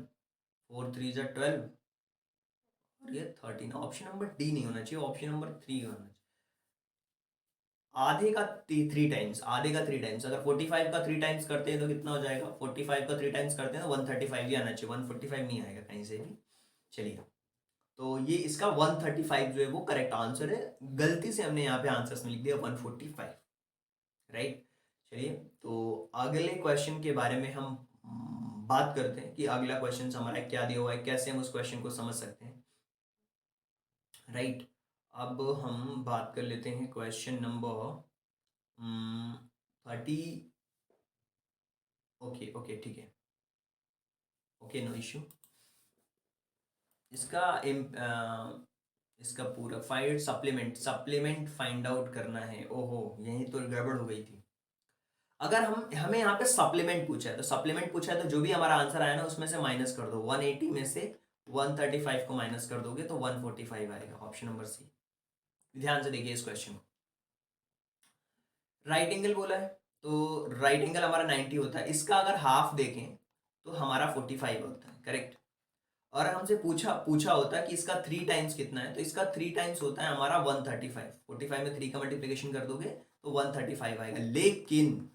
4 3 जा 12 और ये 13। ऑप्शन नंबर डी नहीं होना चाहिए, ऑप्शन नंबर 3 होना चाहिए। आधे का 3 टाइम्स, आधे का 3 टाइम्स, अगर 45 का 3 टाइम्स करते हैं तो कितना हो जाएगा, 45 का 3 टाइम्स करते हैं तो 135 ही आना चाहिए, 145 नहीं आएगा कहीं से भी। चलिए, तो ये इसका 135 जो है वो करेक्ट आंसर है। गलती से हमने यहाँ पे आंसर्स में लिख दिया 145, राइट। चलिए, तो अगले क्वेश्चन के बारे में हम बात करते हैं कि अगला क्वेश्चन हमारा क्या दिया हुआ है, कैसे हम उस क्वेश्चन को समझ सकते हैं, राइट। अब हम बात कर लेते हैं क्वेश्चन नंबर 30। ओके ओके ठीक है, ओके नो इश्यू। इसका इसका पूरा फाइंड सप्लीमेंट फाइंड आउट करना है। ओहो, यही तो गड़बड़ हो गई थी। अगर हम हमें यहाँ पे सप्लीमेंट पूछा है, तो सप्लीमेंट पूछा है तो जो भी हमारा आंसर आया ना उसमें से माइनस कर दो, 180 में से 135 को माइनस कर दोगे तो 145 आएगा, ऑप्शन नंबर सी। ध्यान से देखिए इस क्वेश्चन को। राइट एंगल बोला है, तो राइट एंगल हमारा 90 होता है, इसका अगर हाफ देखें तो हमारा 45 होता है, करेक्ट। और हमसे पूछा पूछा होता है कि इसका 3 टाइम्स कितना है, तो इसका 3 टाइम्स होता है हमारा 135। 45 में 3 का मल्टीप्लीकेशन कर दोगे तो 135 आएगा। लेकिन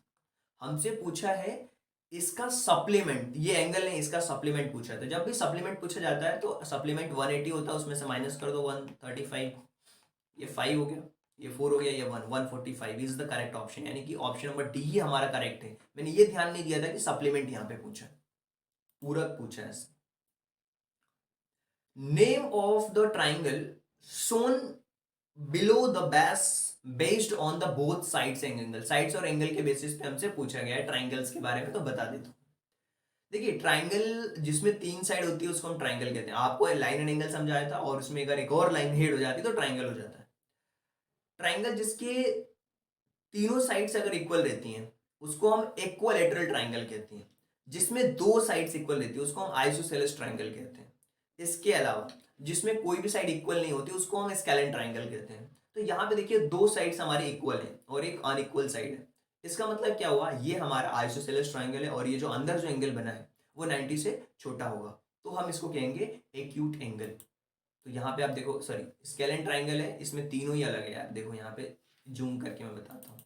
हमसे पूछा है इसका सप्लीमेंट, ये एंगल नहीं, इसका सप्लीमेंट पूछा है। तो जब भी सप्लीमेंट पूछा जाता है तो सप्लीमेंट 180 होता है, उसमें से माइनस कर दो 135, ये 5 हो गया, ये 4 हो गया, ये 145 इज द करेक्ट ऑप्शन। यानी कि ऑप्शन नंबर डी ही हमारा करेक्ट है। मैंने ये ध्यान नहीं दिया था कि सप्लीमेंट यहाँ पे पूछा है, पूरक पूछा है। Name of the triangle shown below the base based on the both sides angle. Sides और एंगल के बेसिस पे हमसे पूछा गया है ट्राइंगल्स के बारे में, तो बता देता हूँ। देखिए, ट्राइंगल जिसमें 3 साइड होती है उसको हम ट्राइंगल कहते हैं। आपको लाइन एंड एंगल समझाया था, और उसमें अगर एक और लाइन हेड हो जाती तो ट्राइंगल हो जाता है। ट्राइंगल जिसके तीनों साइड्स अगर इक्वल रहती हैं उसको हम इक्विलैटरल ट्राइंगल कहते हैं। जिसमें 2 साइड्स इक्वल रहती है उसको हम आइसोसेलेस ट्राइंगल कहते हैं। इसके अलावा जिसमें कोई भी साइड इक्वल नहीं होती उसको हम स्केलेन ट्राइंगल कहते हैं। तो यहाँ पे देखिए 2 साइड्स हमारे इक्वल हैं और एक अनइक्वल साइड है। इसका मतलब क्या हुआ, ये हमारा आइसोसेलेस ट्राइंगल है और ये जो अंदर जो एंगल बना है वो 90 से छोटा होगा, तो हम इसको कहेंगे एक्यूट एंगल। तो यहाँ पे आप देखो, सॉरी, स्केलेन ट्राइंगल है, इसमें तीनों ही अलग है यार। देखो यहाँ पे जूम करके मैं बताता हूँ।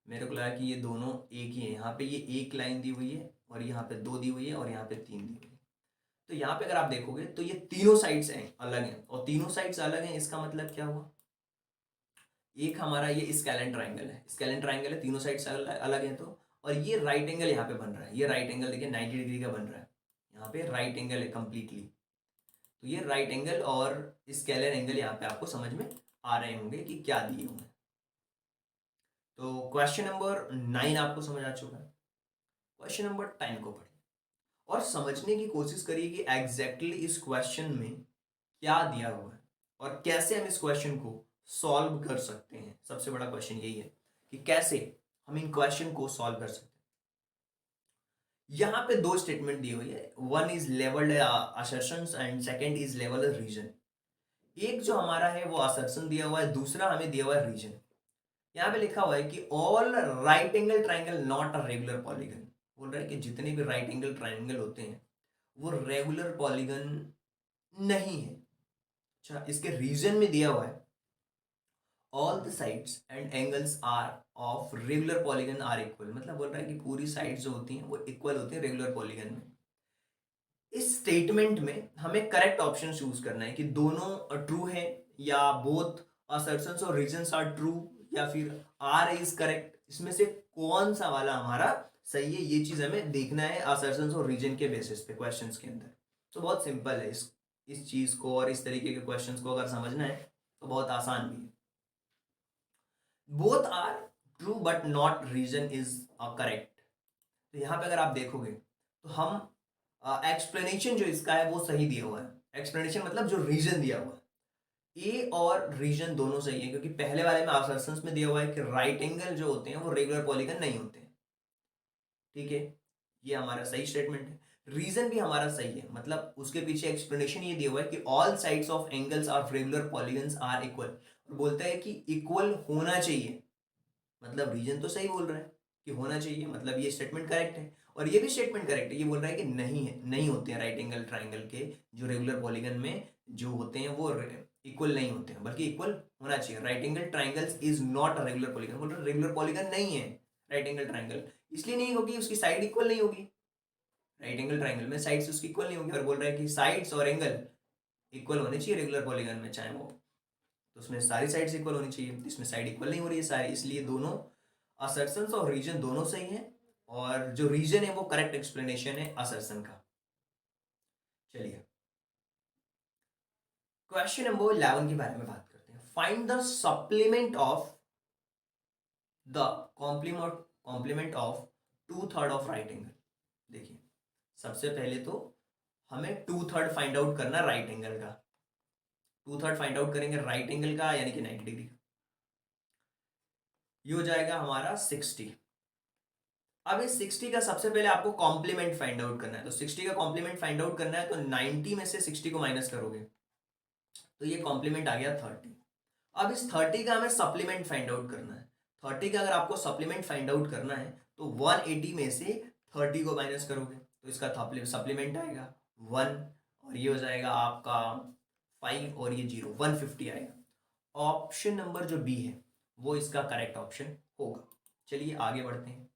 मेरे को लगा कि ये दोनों एक ही है। यहाँ पे ये एक लाइन दी हुई है और यहाँ पे 2 दी हुई है और यहाँ पे 3 दी हुई है। तो यहाँ पे अगर आप देखोगे तो ये तीनों साइड्स हैं अलग हैं, और तीनों साइड्स अलग हैं, इसका मतलब क्या हुआ, एक हमारा ये स्केलेन ट्राइंगल है, स्केलेन ट्राइंगल है, तीनों साइड से अलग अलग है तो, और ये राइट एंगल यहाँ पे बन रहा है, ये राइट एंगल देखिए 90 डिग्री का बन रहा है, यहाँ पे राइट एंगल है कंप्लीटली। तो ये राइट एंगल और स्केलेन एंगल यहाँ पे आपको समझ में आ रहे होंगे कि क्या दिए हुए हैं। तो क्वेश्चन नंबर 9 आपको समझ आ चुका है। क्वेश्चन नंबर 10 को पढ़िए और समझने की कोशिश करिए कि एग्जैक्टली इस क्वेश्चन में क्या दिया हुआ है और कैसे हम इस क्वेश्चन को सॉल्व कर सकते हैं। सबसे बड़ा क्वेश्चन यही है कि कैसे हम इन क्वेश्चन को सॉल्व कर सकते हैं। यहां पे दो स्टेटमेंट दी हुई है, one is labelled assertions and second is labelled reason. एक जो हमारा है वो असर्शन दिया हुआ है, दूसरा हमें दिया हुआ है रीजन। यहाँ पे लिखा हुआ है कि all right angle triangle not a regular polygon. बोल रहा है कि जितने भी राइट एंगल ट्राइंगल होते हैं वो रेगुलर पॉलीगन नहीं है। अच्छा, इसके रीजन में दिया हुआ है all the sides and angles are of regular polygon are equal. मतलब बोल रहा है कि पूरी साइड्स जो होती हैं वो इक्वल होती हैं रेगुलर पॉलीगन में। इस स्टेटमेंट में हमें करेक्ट ऑप्शन चूज करना है कि दोनों ट्रू है या बोथ असर्शंस और रीजंस आर ट्रू या फिर आर इज करेक्ट। इसमें से कौन सा वाला हमारा सही है, ये चीज हमें देखना है असर्शंस और रीजन के बेसिस पे क्वेश्चंस के अंदर। तो बहुत सिंपल है, इस चीज को और इस तरीके के क्वेश्चंस को अगर समझना है तो बहुत आसान भी है। Both are true but not reason is correct. तो यहां पे अगर आप देखोगे तो हम एक्सप्लेनेशन जो इसका है वो सही दिया हुआ है। एक्सप्लेनेशन मतलब जो रीजन दिया हुआ है, ए और रीजन दोनों सही है, क्योंकि पहले वाले में असर्शंस में दिया हुआ है कि राइट एंगल जो होते हैं वो रेगुलर पॉलीगन नहीं होते हैं। ठीक है, ये हमारा सही स्टेटमेंट है। रीजन भी हमारा सही है, मतलब उसके पीछे एक्सप्लेनेशन ये दिया हुआ है कि all sides of angles of regular polygons are equal, और बोलता है कि इक्वल होना चाहिए। मतलब रीजन तो सही बोल रहा है कि होना चाहिए, मतलब ये स्टेटमेंट करेक्ट है। और ये भी स्टेटमेंट करेक्ट है, ये बोल रहा है कि नहीं है, नहीं होते हैं राइट एंगल ट्राइंगल के जो रेगुलर पॉलीगन में जो होते हैं वो इक्वल नहीं होते हैं, बल्कि इक्वल होना चाहिए। Right angle triangles is not a regular polygon, बोल रहा है रेगुलर पॉलीगन नहीं है राइट एंगल ट्राइंगल। इसलिए नहीं होगी, उसकी साइड इक्वल नहीं होगी। राइट एंगल ट्राइंगल में साइड्स उसकी इक्वल नहीं होगी, और बोल रहा है कि साइड्स और एंगल इक्वल होने चाहिए रेगुलर पॉलीगन में, चाहे वो तो उसमें सारी साइड्स इक्वल होनी चाहिए। इसमें साइड इक्वल नहीं हो रही है सारी, इसलिए दोनों असर्शंस और रीजन दोनों सही हैं, और जो रीजन है वो करेक्ट एक्सप्लेनेशन है असर्शन का। चलिए क्वेश्चन नंबर 11 के बारे में बात करते हैं। Find the supplement of the complement complement of 2/3 of right angle. देखिए सबसे पहले तो हमें 2/3 फाइंड आउट करना राइट एंगल का। 2/3 फाइंड आउट करेंगे राइट एंगल का, यानी कि 90 डिग्री। ये हो जाएगा हमारा 60। अब इस 60 का सबसे पहले आपको कॉम्प्लीमेंट फाइंड आउट करना है। तो 60 का कॉम्प्लीमेंट फाइंड आउट करना है तो 90 में से 60 को माइनस करोगे तो ये कॉम्प्लीमेंट आ गया 30। अब इस 30 का हमें सप्लीमेंट फाइंड आउट करना है। 30 का अगर आपको सप्लीमेंट फाइंड आउट करना है तो 180 में से 30 को माइनस करोगे तो इसका सप्लीमेंट आएगा 1, और ये हो जाएगा आपका 5 और ये 0, 150 आएगा। ऑप्शन नंबर जो बी है वो इसका करेक्ट ऑप्शन होगा। चलिए आगे बढ़ते हैं,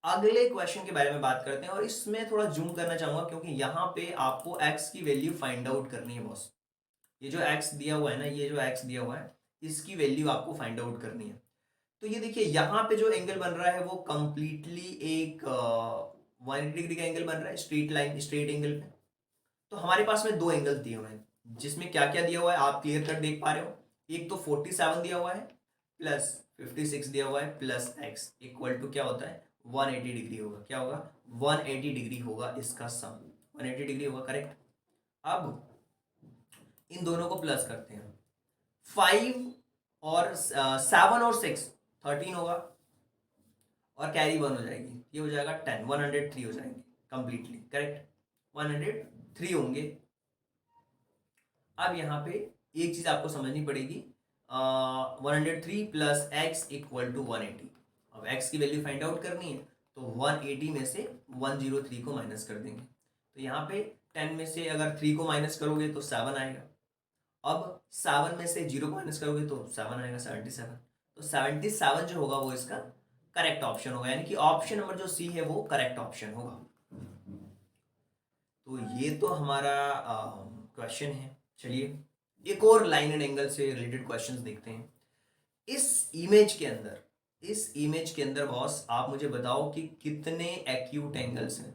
अगले क्वेश्चन के बारे में बात करते हैं, और इसमें थोड़ा जूम करना चाहूंगा क्योंकि यहाँ पे आपको x की वैल्यू फाइंड आउट करनी है बॉस। ये जो x दिया हुआ है ना, ये जो x दिया हुआ है इसकी वैल्यू आपको फाइंड आउट करनी है। तो ये देखिए यहाँ पे जो एंगल बन रहा है वो कंप्लीटली एक 180 डिग्री का एंगल बन रहा है स्ट्रेट लाइन, स्ट्रेट एंगल पे। तो हमारे पास में दो एंगल दिए हुए हैं जिसमें क्या क्या दिया हुआ है आप क्लियर कट देख पा रहे हो। एक तो 47 दिया हुआ है प्लस 56 दिया हुआ है प्लस x इक्वल टू क्या होता है 180 डिग्री होगा। क्या होगा 180 डिग्री होगा इसका सम, 180 डिग्री होगा करेक्ट। अब इन दोनों को प्लस करते हैं, 5 और 7 और 6 13 होगा, और कैरी 1 हो जाएगी, ये हो जाएगा 10, 103 हो जाएंगे कंप्लीटली करेक्ट, 103 होंगे। अब यहाँ पे एक चीज आपको समझनी पड़ेगी, 103 प्लस एक्स इक्वल टू 180। अब x की वैल्यू फाइंड आउट करनी है तो 180 में से 103 को माइनस कर देंगे। तो यहाँ पे 10 में से अगर 3 को माइनस करोगे तो 7 आएगा। अब 7 में से 0 को माइनस करोगे तो 7 आएगा, 77। तो 77 जो होगा वो इसका करेक्ट ऑप्शन होगा, यानी कि ऑप्शन नंबर जो सी है वो करेक्ट ऑप्शन होगा। तो ये तो हमारा क्वेश्चन है। चलिए एक और लाइन एंड एंगल से रिलेटेड क्वेश्चंस देखते हैं। इस इमेज के अंदर बॉस आप मुझे बताओ कि कितने एक्यूट एंगल्स हैं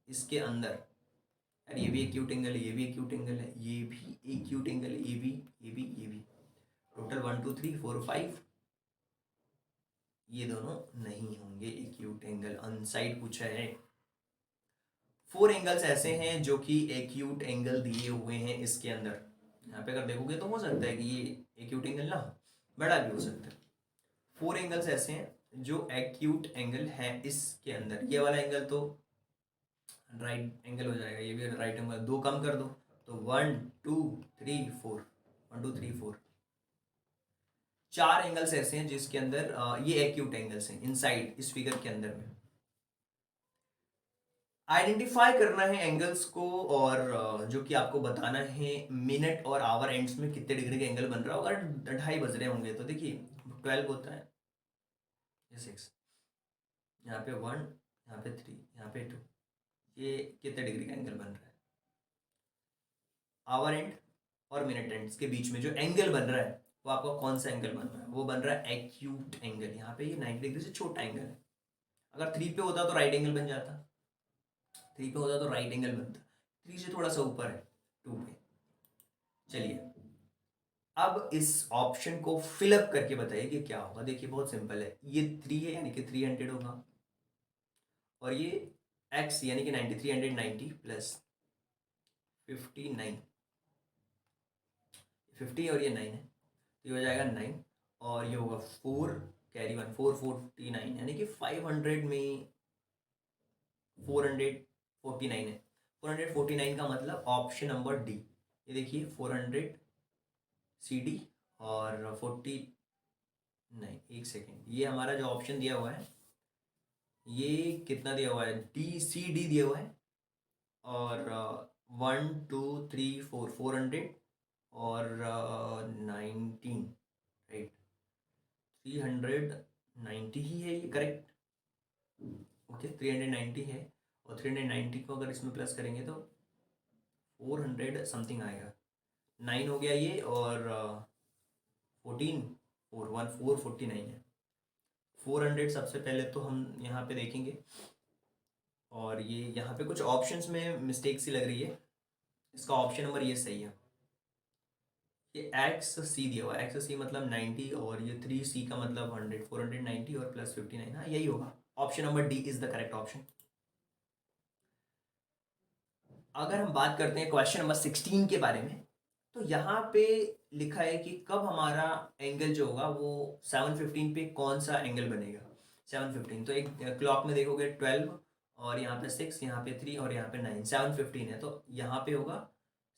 इसके अंदर। यार ये भी एक्यूट एंगल है, ये भी एक्यूट एंगल है, ये भी एक्यूट एंगल है, ये भी, ये भी, ये भी। टोटल 1 2 3 4 5। ये दोनों नहीं होंगे एक्यूट एंगल, अनसाइड पूछा है। 4 एंगल्स ऐसे हैं जो कि एक्यूट एंगल दिए हुए हैं इसके अंदर। यहाँ पे अगर देखोगे तो हो सकता है कि ये एक्यूट एंगल ना हो, बड़ा भी हो सकता है। 4 एंगल्स ऐसे हैं जो एक्यूट एंगल है इसके अंदर। ये वाला एंगल तो राइट एंगल हो जाएगा, ये भी राइट एंगल, 2 कम कर दो तो 1 2 3 4, 1 2 3 4। 4 एंगल्स ऐसे हैं जिसके अंदर ये एक्यूट एंगल्स हैं इनसाइड इस फिगर के अंदर में। आइडेंटिफाई करना है एंगल्स को, और जो कि आपको बताना है मिनट और आवर एंड्स में कितने डिग्री का एंगल बन रहा होगा। 2:30 बज रहे होंगे तो देखिए 12 होता है, ये 6, यहाँ पे 1, यहाँ पे 3, यहाँ पे 2, ये कितने डिग्री का एंगल बन रहा है। आवर एंड और मिनट एंड्स के बीच में जो एंगल बन रहा है वो आपका कौन सा एंगल बन रहा है, वो बन रहा है एक्यूट एंगल। यहाँ पे ये 90 डिग्री से छोटा एंगल है। अगर 3 पे होता तो राइट एंगल बन जाता, 3 पे होता तो राइट एंगल बनता, 3 से थोड़ा सा ऊपर है 2 पे। चलिए अब इस ऑप्शन को फिलअप करके बताइए कि क्या होगा। देखिए बहुत सिंपल है, ये 3 है यानी कि 300 होगा, और ये x यानी कि 90, 390 प्लस 59, 50 और ये 9 है तो ये हो जाएगा 9, और ये होगा 4 कैरी 1, 449 यानी कि 500 में 449 है। 449 का मतलब ऑप्शन नंबर डी। ये देखिए 400 CD और 49, एक सेकेंड, ये हमारा जो ऑप्शन दिया हुआ है ये कितना दिया हुआ है, CD दिया हुआ है, और 1 2 3 4 400 और 19, राइट, 390 ही है ये, करेक्ट। ओके 390 है, और 390 को अगर इसमें प्लस करेंगे तो 400 समथिंग आएगा। 9 हो गया ये, और 14 449 है। 400 सबसे पहले तो हम यहाँ पे देखेंगे, और ये यहाँ पे कुछ ऑप्शंस में मिस्टेक सी लग रही है। इसका ऑप्शन नंबर ये सही है, ये एक्स सी दिया हुआ है, एक्स सी मतलब 90, और ये 3C का मतलब 100, 490 और प्लस 59, हाँ यही होगा। Option number D is the correct option. अगर हम बात करते हैं क्वेश्चन नंबर 16 के बारे में, तो यहाँ पे लिखा है कि कब हमारा एंगल जो होगा वो 7:15 पे कौन सा एंगल बनेगा। 7:15 तो एक क्लॉक में देखोगे 12, और यहाँ पे 6, यहाँ पे 3 और यहाँ पे 9, 7:15 है तो यहाँ पे होगा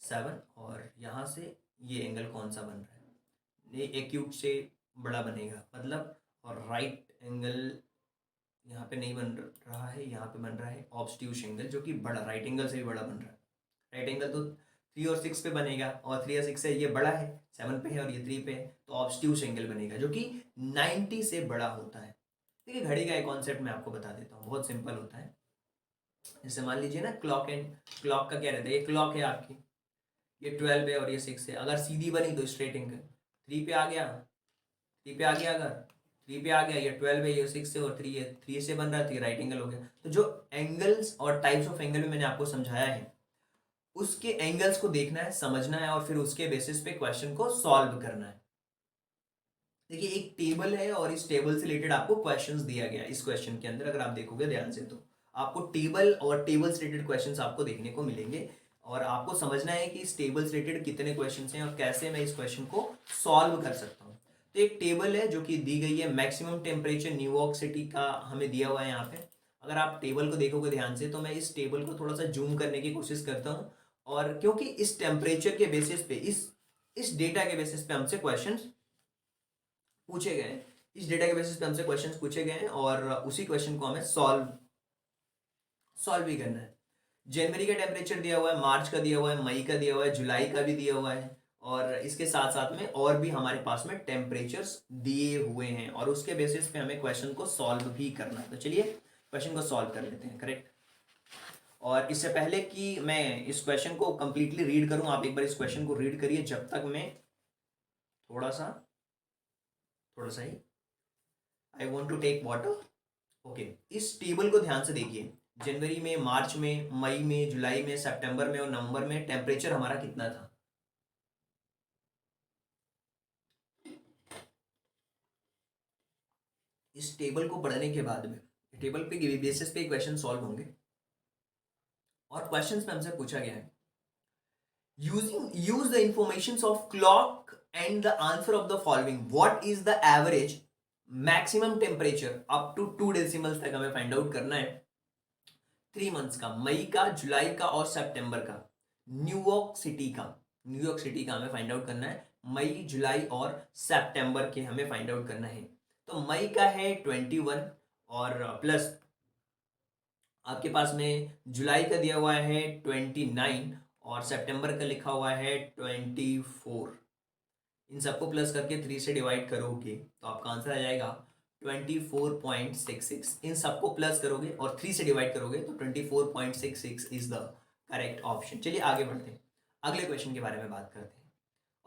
7, और यहाँ से ये एंगल कौन सा बन रहा है, ये एक्यूट से बड़ा बनेगा मतलब, और राइट एंगल यहाँ पे नहीं बन रहा है, यहाँ पे बन रहा है ऑब्स्ट्यूस एंगल, जो कि बड़ा राइट एंगल से भी बड़ा बन रहा है। राइट एंगल तो 3 और 6 पे बनेगा, और 3 और 6 से ये बड़ा है, 7 पे है और ये 3 पे है, तो ऑब्स्ट्यूस एंगल बनेगा जो कि 90 से बड़ा होता है। देखिए घड़ी का एक कॉन्सेप्ट मैं आपको बता देता हूँ, बहुत सिंपल होता है। जैसे मान लीजिए ना क्लॉक एंड क्लॉक का क्या रहता है, ये क्लॉक है आपकी, ये 12 है और ये 6 है, अगर सीधी बनी तो स्ट्रेट एंगल, 3 पे आ गया, 3 पे आ गया, अगर 3 पे आ गया, ये 12 है, ये 6 है और 3 है, 3 से बन रहा है तो ये राइट एंगल हो गया। तो जो एंगल्स और टाइप्स ऑफ एंगल में मैंने आपको समझाया है, उसके एंगल्स को देखना है, समझना है, और फिर उसके बेसिस पे क्वेश्चन को सॉल्व करना है। देखिए एक टेबल है, और इस टेबल से रिलेटेड आपको क्वेश्चंस दिया गया है। इस क्वेश्चन के अंदर अगर आप देखोगे ध्यान से तो आपको टेबल और टेबल से रिलेटेड क्वेश्चंस आपको देखने को मिलेंगे, और आपको समझना है कि इस टेबल से रिलेटेड कितने क्वेश्चंस हैं और कैसे मैं इस क्वेश्चन को सॉल्व कर सकता हूँ। तो एक टेबल है जो कि दी गई है, मैक्सिमम टेम्परेचर न्यूयॉर्क सिटी का हमें दिया हुआ है यहाँ पे। अगर आप टेबल को देखोगे ध्यान से तो मैं इस टेबल को थोड़ा सा जूम करने की कोशिश करता हूँ, और क्योंकि इस टेम्परेचर के बेसिस पे, इस डेटा के बेसिस पे हमसे क्वेश्चन पूछे गए हैं, इस डेटा के बेसिस पे हमसे क्वेश्चंस पूछे गए हैं, और उसी क्वेश्चन को हमें सॉल्व भी करना है। जनवरी का टेम्परेचर दिया हुआ है, मार्च का दिया हुआ है, मई का दिया हुआ है, जुलाई का भी दिया हुआ है, और इसके साथ साथ में और भी हमारे पास में टेम्परेचर्स दिए हुए हैं, और उसके बेसिस पे हमें क्वेश्चन को सॉल्व भी करना है। तो चलिए क्वेश्चन को सॉल्व कर लेते हैं, करेक्ट। और इससे पहले कि मैं इस क्वेश्चन को कंप्लीटली रीड करूं, आप एक बार इस क्वेश्चन को रीड करिए, जब तक मैं थोड़ा सा थोड़ा सा ही, I want to take water. Okay, इस टेबल को ध्यान से देखिए। जनवरी में, मार्च में, मई में, जुलाई में, सितंबर में और नवंबर में टेम्परेचर हमारा कितना था? इस टेबल को पढ़ने के बाद में, टेबल पे बेसिस पे क्वेश्चन सॉल्व होंगे, और क्वेश्चंस में हमसे पूछा गया है use the informations of clock and the answer of the following. What is the average maximum temperature up to 2 decimals तक हमें फाइंड आउट करना है 3 मंथ्स का, मई का, जुलाई का और सितंबर का, न्यूयॉर्क सिटी का हमें फाइंड आउट करना है, मई, जुलाई और सितंबर के हमें फाइंड आउट करना है। तो मई का है 21 और प्लस आपके पास में जुलाई का दिया हुआ है 29 और सितंबर का लिखा हुआ है 24। इन सबको प्लस करके 3 से डिवाइड करोगे तो आपका आंसर आ जाएगा 24.66। इन सबको प्लस करोगे और 3 से डिवाइड करोगे तो 24.66 इज द करेक्ट ऑप्शन। चलिए आगे बढ़ते हैं, अगले क्वेश्चन के बारे में बात करते हैं।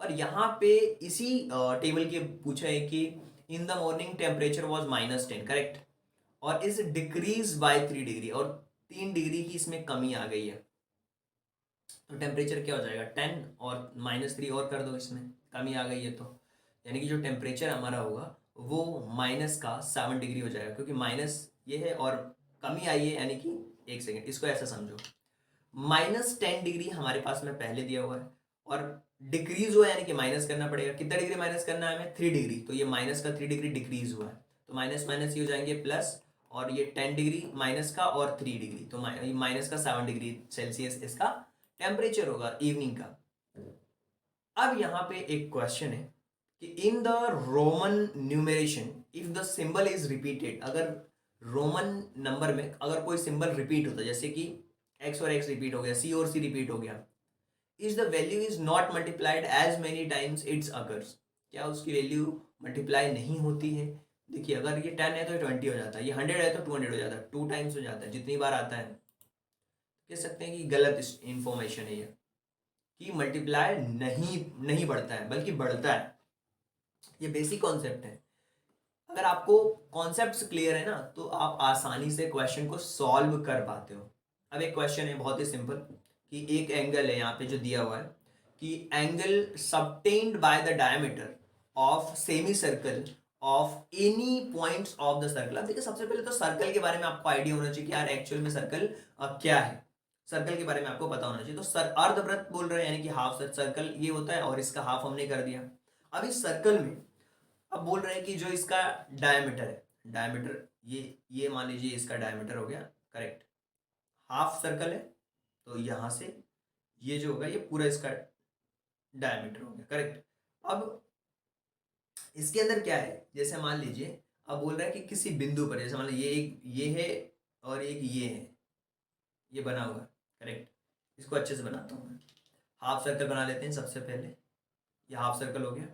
और यहाँ पे इसी टेबल के पूछा है कि in the morning temperature was -10, correct, और इज डिक्रीज बाय 3 डिग्री, और 3 डिग्री की इसमें कमी आ गई है। तो टेम्परेचर क्या हो जाएगा 10 और -3 और कर दो, इसमें कमी आ गई है तो यानी कि जो टेम्परेचर हमारा होगा वो -7 डिग्री हो जाएगा, क्योंकि माइनस ये है और कमी आई है, यानी कि एक सेकेंड इसको ऐसा समझो, -10 डिग्री हमारे पास में पहले दिया हुआ है और डिक्रीज हुआ यानी कि माइनस करना पड़ेगा। कितना डिग्री माइनस करना है हमें? 3 डिग्री। तो ये माइनस का 3 डिग्री डिक्रीज हुआ है, तो माइनस माइनस ये हो जाएंगे प्लस, और ये 10 डिग्री माइनस का और 3 डिग्री, तो माइनस का 7 डिग्री सेल्सियस इसका टेम्परेचर होगा इवनिंग का। अब यहाँ पे एक क्वेश्चन है कि in the Roman numeration if the symbol is repeated, अगर रोमन नंबर में अगर कोई सिंबल रिपीट होता है, जैसे कि x और x रिपीट हो गया, c और c रिपीट हो गया, is the value is not multiplied as many times its occurs, क्या उसकी वैल्यू मल्टीप्लाई नहीं होती है? देखिए अगर ये 10 है तो ये 20 हो जाता है, ये 100 है तो 200 हो जाता है, 2 टाइम्स हो जाता है जितनी बार आता है। कह सकते हैं कि गलत इंफॉर्मेशन है ये, कि मल्टीप्लाई नहीं बढ़ता है बल्कि बढ़ता है। ये बेसिक कॉन्सेप्ट है। अगर आपको कॉन्सेप्ट्स क्लियर है ना तो आप आसानी से क्वेश्चन को सॉल्व कर पाते हो। अब एक क्वेश्चन है बहुत ही सिंपल कि एक एंगल है यहाँ पे जो दिया हुआ है कि angle subtended by the diameter of semi circle of any points of the circle. अब देखिए सबसे पहले तो सर्कल के बारे में आपको आइडिया होना चाहिए कि यार एक्चुअल में सर्कल क्या है, सर्कल के बारे में आपको पता होना चाहिए। तो अर्धवृत्त बोल रहे हैं यानी कि हाफ सर्कल ये होता है, और इसका हाफ हमने कर दिया। अब इस सर्कल में अब बोल रहे हैं कि जो इसका डायमीटर है, डायमीटर ये मान लीजिए इसका डायमीटर हो गया, करेक्ट, हाफ सर्कल है तो यहाँ से ये जो होगा ये पूरा इसका डायमीटर हो गया, करेक्ट। अब इसके अंदर क्या है, जैसे मान लीजिए अब बोल रहा है कि किसी बिंदु पर, जैसे मान लीजिए ये है और एक ये है, ये बना हुआ है, करेक्ट। इसको अच्छे से बनाता हूँ मैं, हाफ सर्कल बना लेते हैं सबसे पहले। ये हाफ सर्कल हो गया,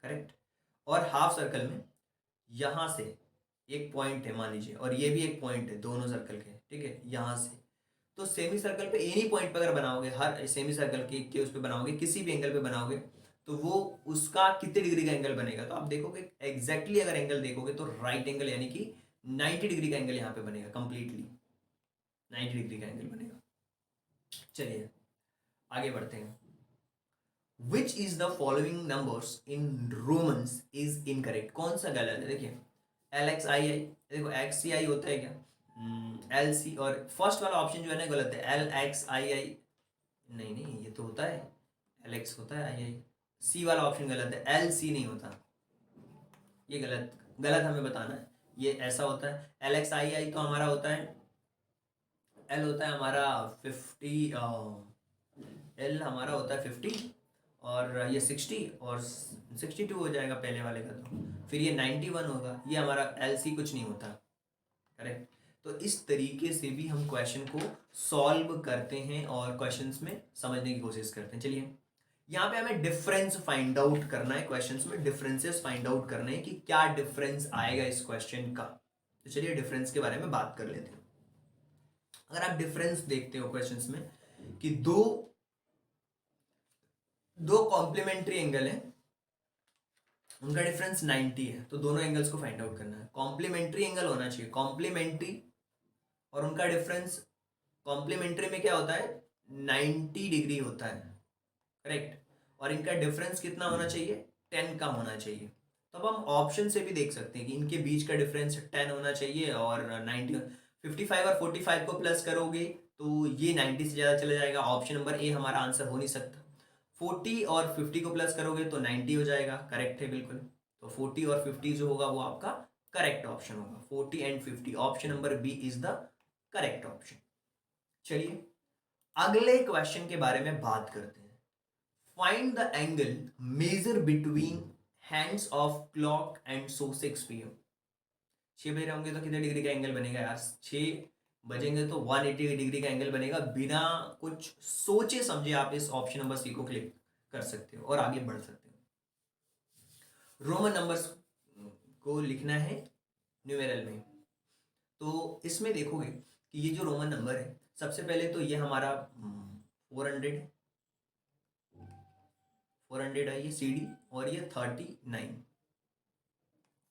करेक्ट, और हाफ सर्कल में यहाँ से एक पॉइंट है मान लीजिए, और ये भी एक पॉइंट है, दोनों सर्कल के, ठीक है, यहाँ से। तो सेमी सर्कल पे एनी पॉइंट पे अगर बनाओगे, हर सेमी सर्कल के उस पे बनाओगे, किसी भी एंगल पे बनाओगे, तो वो उसका कितने डिग्री का एंगल बनेगा? तो आप देखोगे एग्जैक्टली अगर एंगल देखोगे तो राइट एंगल यानी कि 90 डिग्री का एंगल यहाँ पे बनेगा, कंप्लीटली 90 डिग्री का एंगल बनेगा। चलिए आगे बढ़ते हैं। Which is the following numbers in Romans is incorrect? कौन सा गलत है? देखिए LXII, देखो XCI होता है क्या? LC, और फर्स्ट वाला ऑप्शन जो है ना गलत है, LXII नहीं ये तो होता है, LX होता है, II। C वाला ऑप्शन गलत है, LC नहीं होता, ये गलत हमें बताना है। ये ऐसा होता है, LXII तो हमारा होता है, L होता है हमारा 50, L हमारा होता है 50, और ये 60 और 62 हो जाएगा पहले वाले का, तो फिर ये 91 होगा, ये हमारा LC कुछ नहीं होता, करेक्ट। तो इस तरीके से भी हम क्वेश्चन को सॉल्व करते हैं और क्वेश्चंस में समझने की कोशिश करते हैं। चलिए यहाँ पे हमें डिफरेंस फाइंड आउट करना है, क्वेश्चंस में डिफरेंसेस फाइंड आउट करने हैं कि क्या डिफरेंस आएगा इस क्वेश्चन का। तो चलिए डिफरेंस के बारे में बात कर लेते हैं। अगर आप डिफरेंस देखते हो क्वेश्चंस में कि दो कॉम्प्लीमेंट्री एंगल है, उनका डिफरेंस 90 है, तो दोनों एंगल्स को फाइंड आउट करना है। कॉम्प्लीमेंट्री एंगल होना चाहिए, कॉम्प्लीमेंट्री, और उनका डिफरेंस कॉम्प्लीमेंट्री में क्या होता है, 90 डिग्री होता है, करेक्ट। और इनका डिफरेंस कितना होना चाहिए, 10 का होना चाहिए। तो अब हम ऑप्शन से भी देख सकते हैं कि इनके बीच का डिफरेंस 10 होना चाहिए, और 90, 55 और 45 को प्लस करोगे तो ये 90 से ज़्यादा चला जाएगा। ऑप्शन नंबर ए हमारा आंसर हो नहीं सकता। 40 और 50 को प्लस करोगे तो 90 हो जाएगा, करेक्ट है बिल्कुल। तो 40 और 50 जो होगा वो आपका करेक्ट ऑप्शन होगा। 40 and 50, option number B is the correct option. चलिए अगले क्वेश्चन के बारे में बात करते हैं। Find the angle measure between hands of clock and so 6 PM। 6 बजे होंगे तो कितने डिग्री का एंगल बनेगा यार, 6 बजेंगे तो 180 डिग्री का एंगल बनेगा। बिना कुछ सोचे समझे आप इस ऑप्शन नंबर सी को क्लिक कर सकते हो और आगे बढ़ सकते हो। रोमन नंबर्स को लिखना है न्यूमेरल में। तो इसमें देखोगे कि ये जो रोमन नंबर है, सबसे पहले तो ये हमारा 400 400 है ये CD, और ये 39,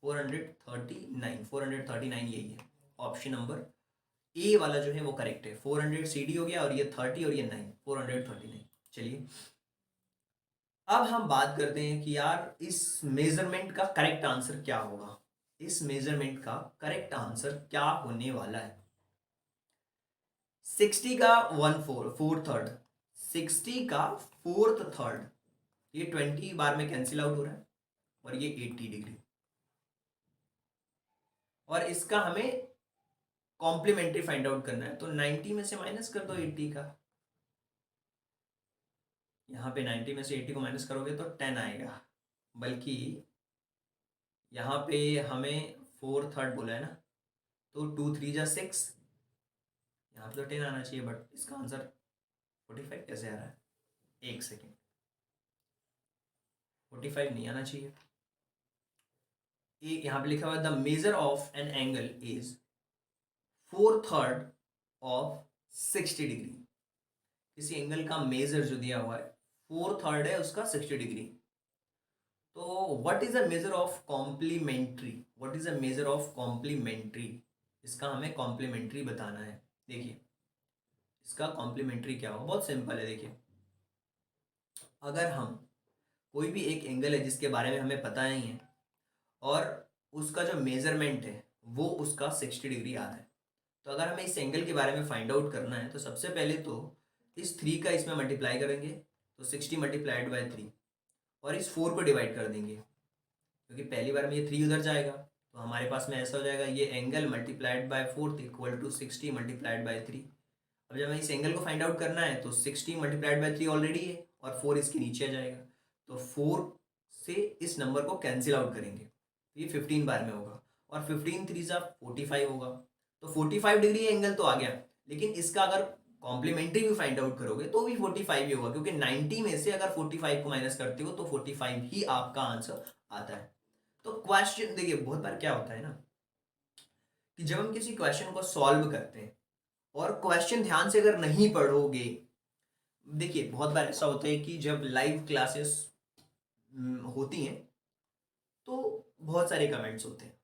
439 यही है। ऑप्शन नंबर ए वाला जो है वो करेक्ट है। 400 CD हो गया, और ये 30 और ये 9, 439। चलिए अब हम बात करते हैं कि यार इस मेजरमेंट का करेक्ट आंसर क्या होगा। इस मेजरमेंट का करेक्ट आंसर क्या होने वाला है। 60 का 4/4, 60 का 4/3, ये 20 बार में कैंसिल आउट हो रहा है, और ये 80 डिग्री, और इसका हमें कॉम्प्लीमेंट्री फाइंड आउट करना है। तो 90 में से माइनस कर दो 80 का, यहाँ पे 90 में से 80 को माइनस करोगे तो 10 आएगा, बल्कि यहाँ पे हमें 4/3 बोला है ना, तो 2 3 जा 6, यहाँ पे तो 10 आना चाहिए, बट इसका आंसर 45 कैसे आ रहा है, एक सेकेंड, 45 नहीं आना चाहिए। एक यहाँ पे लिखा हुआ है the measure of an angle is 4/3 of 60 degree. किसी एंगल का मेजर जो दिया हुआ है 4/3 है उसका 60 डिग्री। तो what is a measure of complementary, what is a measure of complementary, इसका हमें कॉम्प्लीमेंट्री बताना है। देखिए इसका कॉम्प्लीमेंट्री क्या हो, बहुत सिंपल है। देखिए अगर हम कोई भी एक एंगल है जिसके बारे में हमें पता नहीं है, और उसका जो मेजरमेंट है वो उसका 60 डिग्री आ रहा है, तो अगर हमें इस एंगल के बारे में फाइंड आउट करना है तो सबसे पहले तो इस 3 का इसमें मल्टीप्लाई करेंगे, तो 60 मल्टीप्लाइड बाय 3, और इस 4 को डिवाइड कर देंगे, क्योंकि पहली बार में ये 3 उधर जाएगा, तो हमारे पास में ऐसा हो जाएगा ये angle multiplied by 4 equal to 60 multiplied by 3। अब जब हमें इस एंगल को फाइंड आउट करना है तो 60 मल्टीप्लाइड बाय 3 ऑलरेडी है, और 4 इसके नीचे आ जाएगा, तो 4 से इस नंबर को कैंसिल आउट करेंगे, तो ये 15 बार में होगा, और 15 3 जा 45 होगा, तो 45 डिग्री एंगल तो आ गया। लेकिन इसका अगर कॉम्प्लीमेंट्री भी फाइंड आउट करोगे तो भी 45 ही होगा, क्योंकि 90 में से अगर 45 को माइनस करते हो तो 45 ही आपका आंसर आता है। तो क्वेश्चन देखिए बहुत बार क्या होता है ना, कि जब हम किसी क्वेश्चन को सॉल्व करते हैं और क्वेश्चन ध्यान से अगर नहीं पढ़ोगे, देखिए बहुत बार ऐसा होता है कि जब लाइव क्लासेस होती हैं तो बहुत सारे कमेंट्स होते हैं,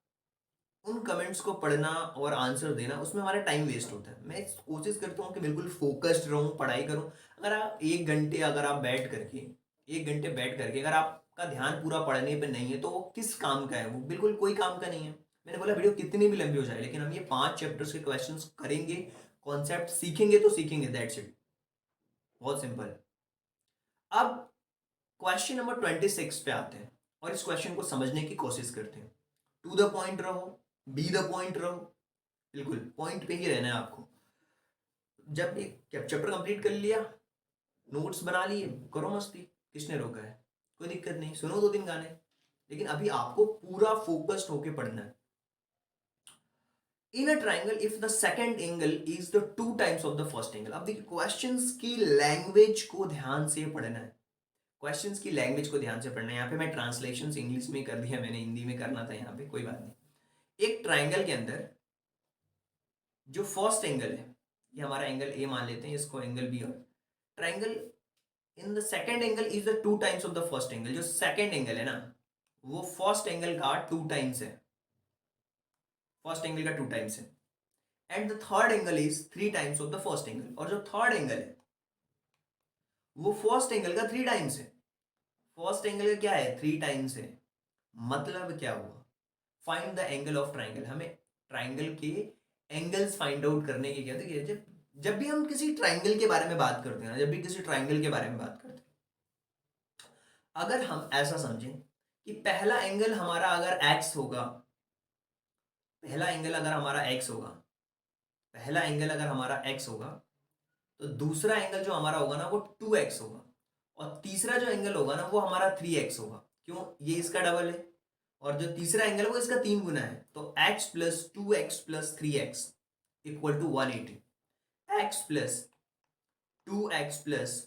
उन कमेंट्स को पढ़ना और आंसर देना उसमें हमारा टाइम वेस्ट होता है। मैं कोशिश करता हूँ कि बिल्कुल फोकस्ड रहूँ, पढ़ाई करूँ। अगर आप 1 घंटे अगर आप बैठ करके 1 घंटे बैठ करके अगर आपका ध्यान पूरा पढ़ने पे नहीं है तो वो किस काम का है, वो बिल्कुल कोई काम का नहीं है। मैंने बोला वीडियो कितनी भी लंबी हो जाए, लेकिन हम ये 5 चैप्टर्स के क्वेश्चन करेंगे, कॉन्सेप्ट सीखेंगे तो सीखेंगे, दैट्स इट, बहुत सिंपल। अब क्वेश्चन नंबर 26 पे आते हैं और इस क्वेश्चन को समझने की कोशिश करते हैं। टू द पॉइंट रहो, बी द पॉइंट रहो, बिल्कुल पॉइंट पे ही रहना है आपको। जब एक चैप्टर कंप्लीट कर लिया, नोट्स बना लिए, करो मस्ती, किसने रोका है, कोई दिक्कत नहीं, सुनो 2 3 गाने, लेकिन अभी आपको पूरा फोकस्ड होके पढ़ना है। In a triangle if the second angle is the 2 times of the first angle. अब देखिए क्वेश्चंस की लैंग्वेज को ध्यान से पढ़ना है, क्वेश्चंस की लैंग्वेज को ध्यान से पढ़ना है। यहाँ पे मैं ट्रांसलेशन इंग्लिश में कर दिया, मैंने हिंदी में करना था, यहाँ पे कोई बात नहीं। एक ट्राइंगल के अंदर जो फर्स्ट एंगल है, ये हमारा एंगल ए मान लेते हैं, इसको एंगल बी, और triangle in the second angle is the 2 times of the first angle. जो सेकंड एंगल है ना, वो फर्स्ट एंगल का 2 टाइम्स है, फर्स्ट एंगल का 2 टाइम्स है, and the third angle is 3 times of the first angle, और जो थर्ड एंगल है वो फर्स्ट एंगल का 3 टाइम्स है। फर्स्ट एंगल का क्या है, 3 टाइम्स है, मतलब क्या हुआ, find the angle of triangle. हमें ट्राइंगल के एंगल्स फाइंड आउट करने के क्या थे, जब जब भी हम किसी ट्राइंगल के बारे में बात करते हैं ना, जब भी किसी ट्राइंगल के बारे में बात करते हैं, अगर हम ऐसा समझें कि पहला एंगल हमारा अगर एक्स होगा, पहला एंगल अगर हमारा एक्स होगा, पहला एंगल अगर हमारा एक्स होगा, तो दूसरा एंगल जो हमारा होगा ना वो 2x होगा, और तीसरा जो एंगल होगा ना वो हमारा 3x होगा। क्यों, ये इसका डबल है, और जो तीसरा एंगल है वो इसका 3 गुना है, तो x plus 2x plus 3x equal to 180, x plus 2x plus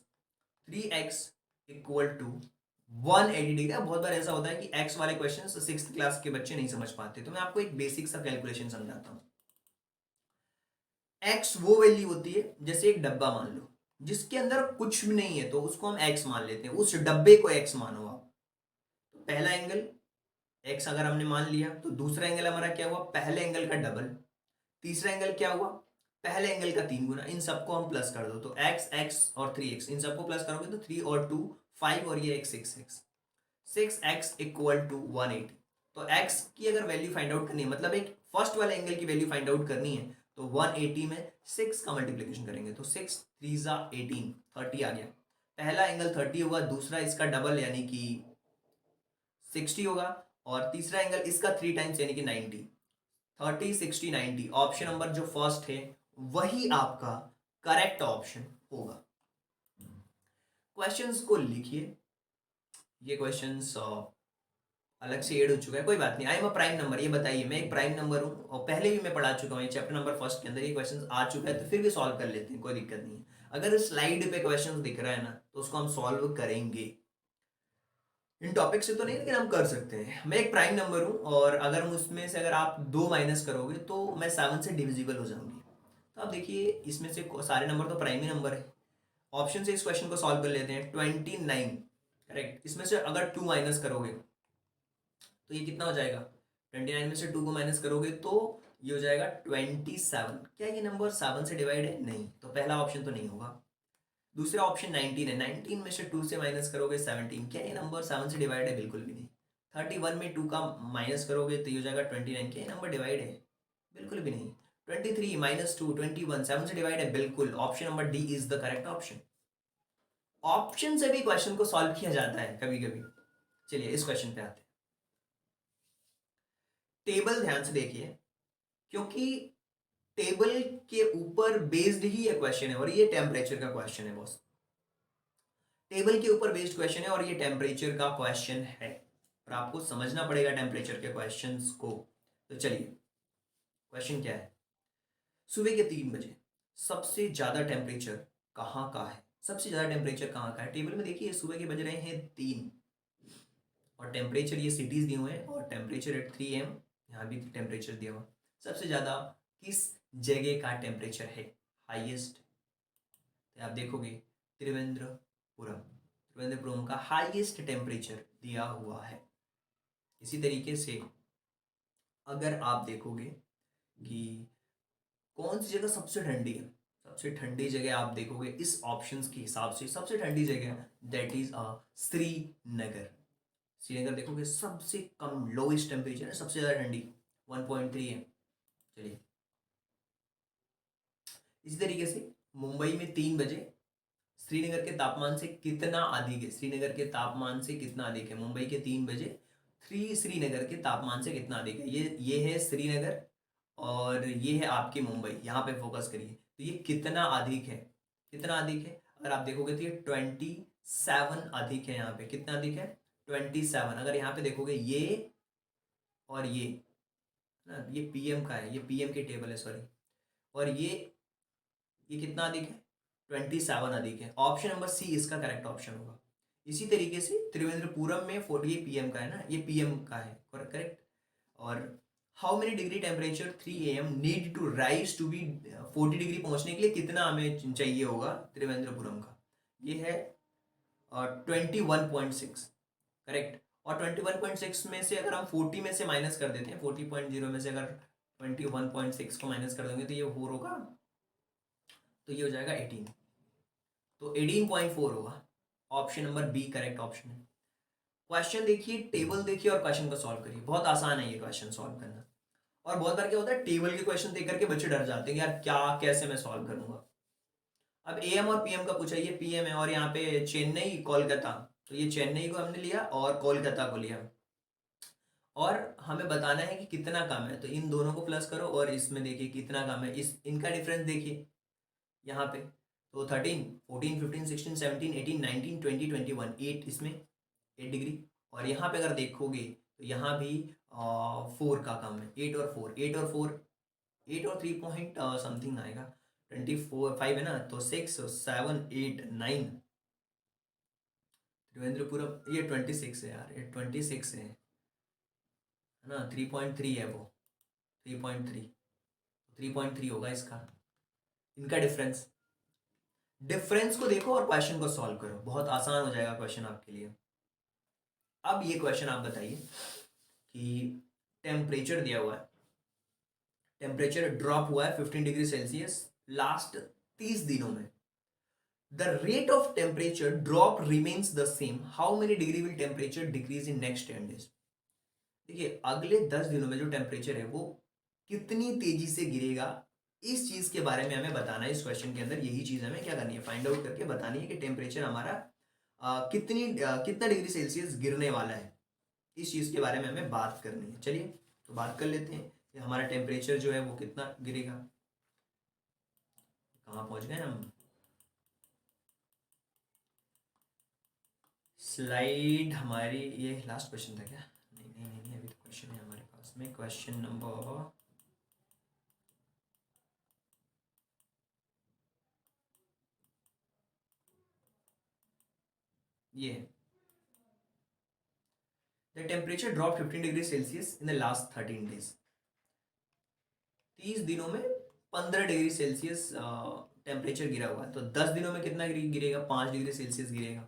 3x equal to 180 degree. बहुत बार ऐसा होता है कि x वाले क्वेश्चन 6th क्लास के बच्चे नहीं समझ पाते, तो मैं आपको एक बेसिक सा कैलकुलेशन समझाता हूँ। x वो वैल्यू होती है, जैसे एक डब्बा मान लो जिसके अंदर कुछ भी नहीं है, तो उसको हम x मान लेते हैं, उस डब्बे को x मानो आप। तो पहला एंगल x अगर हमने मान लिया, तो दूसरा एंगल हमारा क्या हुआ, पहले एंगल का डबल, तीसरा एंगल क्या हुआ, पहले एंगल का 3 गुना। इन सबको हम प्लस कर दो, तो x x और 3x, इन सबको प्लस करोगे तो 3 और 2 5, और ये 6x, 6x इक्वल टू 180। तो x की अगर वैल्यू फाइंड आउट करनी है, मतलब एक फर्स्ट वाले एंगल की वैल्यू फाइंड आउट करनी है, तो 180 में 6 का मल्टीप्लीकेशन करेंगे, तो 6 3 जा 18, 30 आ गया। पहला एंगल 30 होगा, दूसरा इसका डबल यानी कि 60 होगा, और तीसरा एंगल इसका 3 टाइम्स यानी कि 90। 30 60 90, ऑप्शन नंबर जो फर्स्ट है वही आपका करेक्ट ऑप्शन होगा। क्वेश्चंस को लिखिए, ये क्वेश्चंस अलग से एड हो चुका है, कोई बात नहीं। I am a prime number, ये बताइए, मैं एक प्राइम नंबर हूँ, और पहले भी मैं पढ़ा चुका हूँ, ये चैप्टर नंबर फर्स्ट के अंदर ये क्वेश्चन आ चुका है, तो फिर भी सॉल्व कर लेते हैं, कोई दिक्कत नहीं है। अगर स्लाइड पे क्वेश्चन दिख रहा है ना, तो उसको हम सॉल्व करेंगे। इन टॉपिक से तो नहीं, लेकिन हम कर सकते हैं। मैं एक प्राइम नंबर हूँ, और अगर उसमें से अगर आप 2 माइनस करोगे तो मैं 7 से डिविजिबल हो जाऊंगी। तो आप देखिए, इसमें से सारे नंबर तो प्राइम ही नंबर है। ऑप्शन से इस क्वेश्चन को सॉल्व कर लेते हैं। 29 करेक्ट, इसमें से अगर 2 माइनस करोगे तो ये कितना हो जाएगा, 29 में से 2 को माइनस करोगे तो ये हो जाएगा 27। क्या ये नंबर 7 से डिवाइड है, नहीं, तो पहला ऑप्शन तो नहीं होगा। दूसरा ऑप्शन 19 है, 19 में से 2 से माइनस करोगे 17, क्या ये नंबर 7 से डिवाइड है, बिल्कुल भी नहीं। 31 में 2 का माइनस करोगे तो ये हो जाएगा 29, क्या ये नंबर डिवाइड है, बिल्कुल भी नहीं। 23 माइनस 2 21, 7 से डिवाइड है, बिल्कुल। Option number D is the correct option. Option से भी क्वेश्चन को सॉल्व किया जाता है कभी कभी। चलिए इस क्वेश्चन पे आते हैं। टेबल ध्यान से देखिए, क्योंकि टेबल के ऊपर बेस्ड ही ये क्वेश्चन है, और ये टेम्परेचर का क्वेश्चन है बॉस। टेबल के ऊपर बेस्ड क्वेश्चन है और ये टेम्परेचर का क्वेश्चन है, और आपको समझना पड़ेगा टेम्परेचर के क्वेश्चंस को। तो चलिए, क्वेश्चन क्या है, सुबह के 3 बजे सबसे ज्यादा टेम्परेचर कहाँ का है, सबसे ज्यादा टेम्परेचर कहाँ का है। टेबल में देखिए, सुबह के बज रहे हैं 3, और टेम्परेचर ये सिटीज दिए हुए हैं, और टेम्परेचर एट 3 AM, यहाँ भी टेम्परेचर दिया हुआ। सबसे ज्यादा किस जगह का टेम्परेचर है हाईएस्ट, तो आप देखोगे त्रिवेंद्रपुरम, त्रिवेंद्रपुरम का हाईएस्ट टेम्परेचर दिया हुआ है। इसी तरीके से अगर आप देखोगे कि कौन सी जगह सबसे ठंडी है, सबसे ठंडी जगह आप देखोगे इस ऑप्शंस के हिसाब से, सबसे ठंडी जगह दैट इज श्रीनगर। श्रीनगर देखोगे सबसे कम लोएस्ट टेम्परेचर है, सबसे ज्यादा ठंडी 1.3 है। चलिए, इसी तरीके से मुंबई में 3 बजे श्रीनगर के तापमान से कितना अधिक है, श्रीनगर के तापमान से कितना अधिक है, मुंबई के 3 बजे श्रीनगर के तापमान से कितना अधिक है। ये है श्रीनगर, और ये है आपकी मुंबई, यहाँ पे फोकस करिए। तो ये कितना अधिक है, कितना अधिक है, अगर आप देखोगे तो ये 27 अधिक है। यहाँ पे कितना अधिक है, 27। अगर यहाँ पे देखोगे ये और ये ना, ये पीएम का है, ये पीएम की टेबल है, सॉरी, और ये कितना अधिक है, 27 अधिक है। ऑप्शन नंबर सी इसका करेक्ट ऑप्शन होगा। इसी तरीके से त्रिवेंद्रपुरम में 48 पीएम का है ना, ये पीएम का है, करेक्ट। और how many degree temperature 3 AM need to rise to be 40 degree पहुंचने के लिए कितना हमें चाहिए होगा त्रिवेंद्रपुरम का, ये है 21.6 करेक्ट। और 21.6 में से अगर हम 40 में से माइनस कर देते हैं, 40.0 में से अगर 21.6 को माइनस कर देंगे तो ये 4 होगा, तो ये हो जाएगा 18, तो 18.4 होगा। Option number B correct option है। क्वेश्चन देखिए, टेबल देखिए और क्वेश्चन को सॉल्व करिए, बहुत आसान है ये क्वेश्चन सॉल्व करना। और बहुत बार क्या होता है, टेबल के क्वेश्चन देख करके बच्चे डर जाते हैं, यार क्या कैसे मैं सॉल्व करूंगा। अब एएम और पीएम का पूछा, ये पीएम है और यहाँ पे चेन्नई कोलकाता, तो ये चेन्नई को हमने लिया और कोलकाता को लिया, और हमें बताना है कि कितना कम है, तो इन दोनों को प्लस करो और इसमें देखिए कितना कम है, इस इनका डिफरेंस देखिए यहाँ पे, तो 13, 14, 15, 16, 17, 18, 19, 20, 21, 8, इसमें 8 डिग्री। और यहाँ पे अगर देखोगे तो यहाँ भी 4 का कम है, 8 और 4, 8 और 3 पॉइंट समथिंग आएगा, 24 5 है ना, तो 6 7 8 9, त्रिवेंद्रपुरम ये 26 है यार, ये 26 है ना, 3.3 है वो, 3.3, 3.3 होगा इसका, इनका डिफरेंस। डिफरेंस को देखो और क्वेश्चन को सॉल्व करो, बहुत आसान हो जाएगा क्वेश्चन आपके लिए। अब ये क्वेश्चन आप बताइए कि टेम्परेचर दिया हुआ है, टेम्परेचर ड्रॉप हुआ है 15 डिग्री सेल्सियस लास्ट 30 दिनों में, the rate of temperature drop remains the same, how many degree will temperature decrease in next 10 days. देखिए अगले 10 दिनों में जो टेम्परेचर है वो कितनी तेजी से गिरेगा, इस चीज के बारे में हमें बताना है। इस क्वेश्चन के अंदर यही चीज हमें क्या करनी है, फाइंड आउट करके बतानी है कि टेम्परेचर हमारा कितना डिग्री सेल्सियस गिरने वाला है, इस चीज के बारे में हमें बात करनी है। चलिए तो बात कर लेते हैं कि हमारा टेम्परेचर जो है वो कितना गिरेगा। कहाँ पहुंच गए हम, स्लाइड हमारी, ये लास्ट क्वेश्चन था क्या, नहीं नहीं नहीं, नहीं अभी तो क्वेश्चन है हमारे पास में, क्वेश्चन नंबर ये, the temperature drop 15 degree Celsius in the last 13 days, 30 दिनों में 15 डिग्री सेल्सियस टेम्परेचर गिरा हुआ है, तो 10 दिनों में कितना गिरेगा, 5 डिग्री सेल्सियस गिरेगा,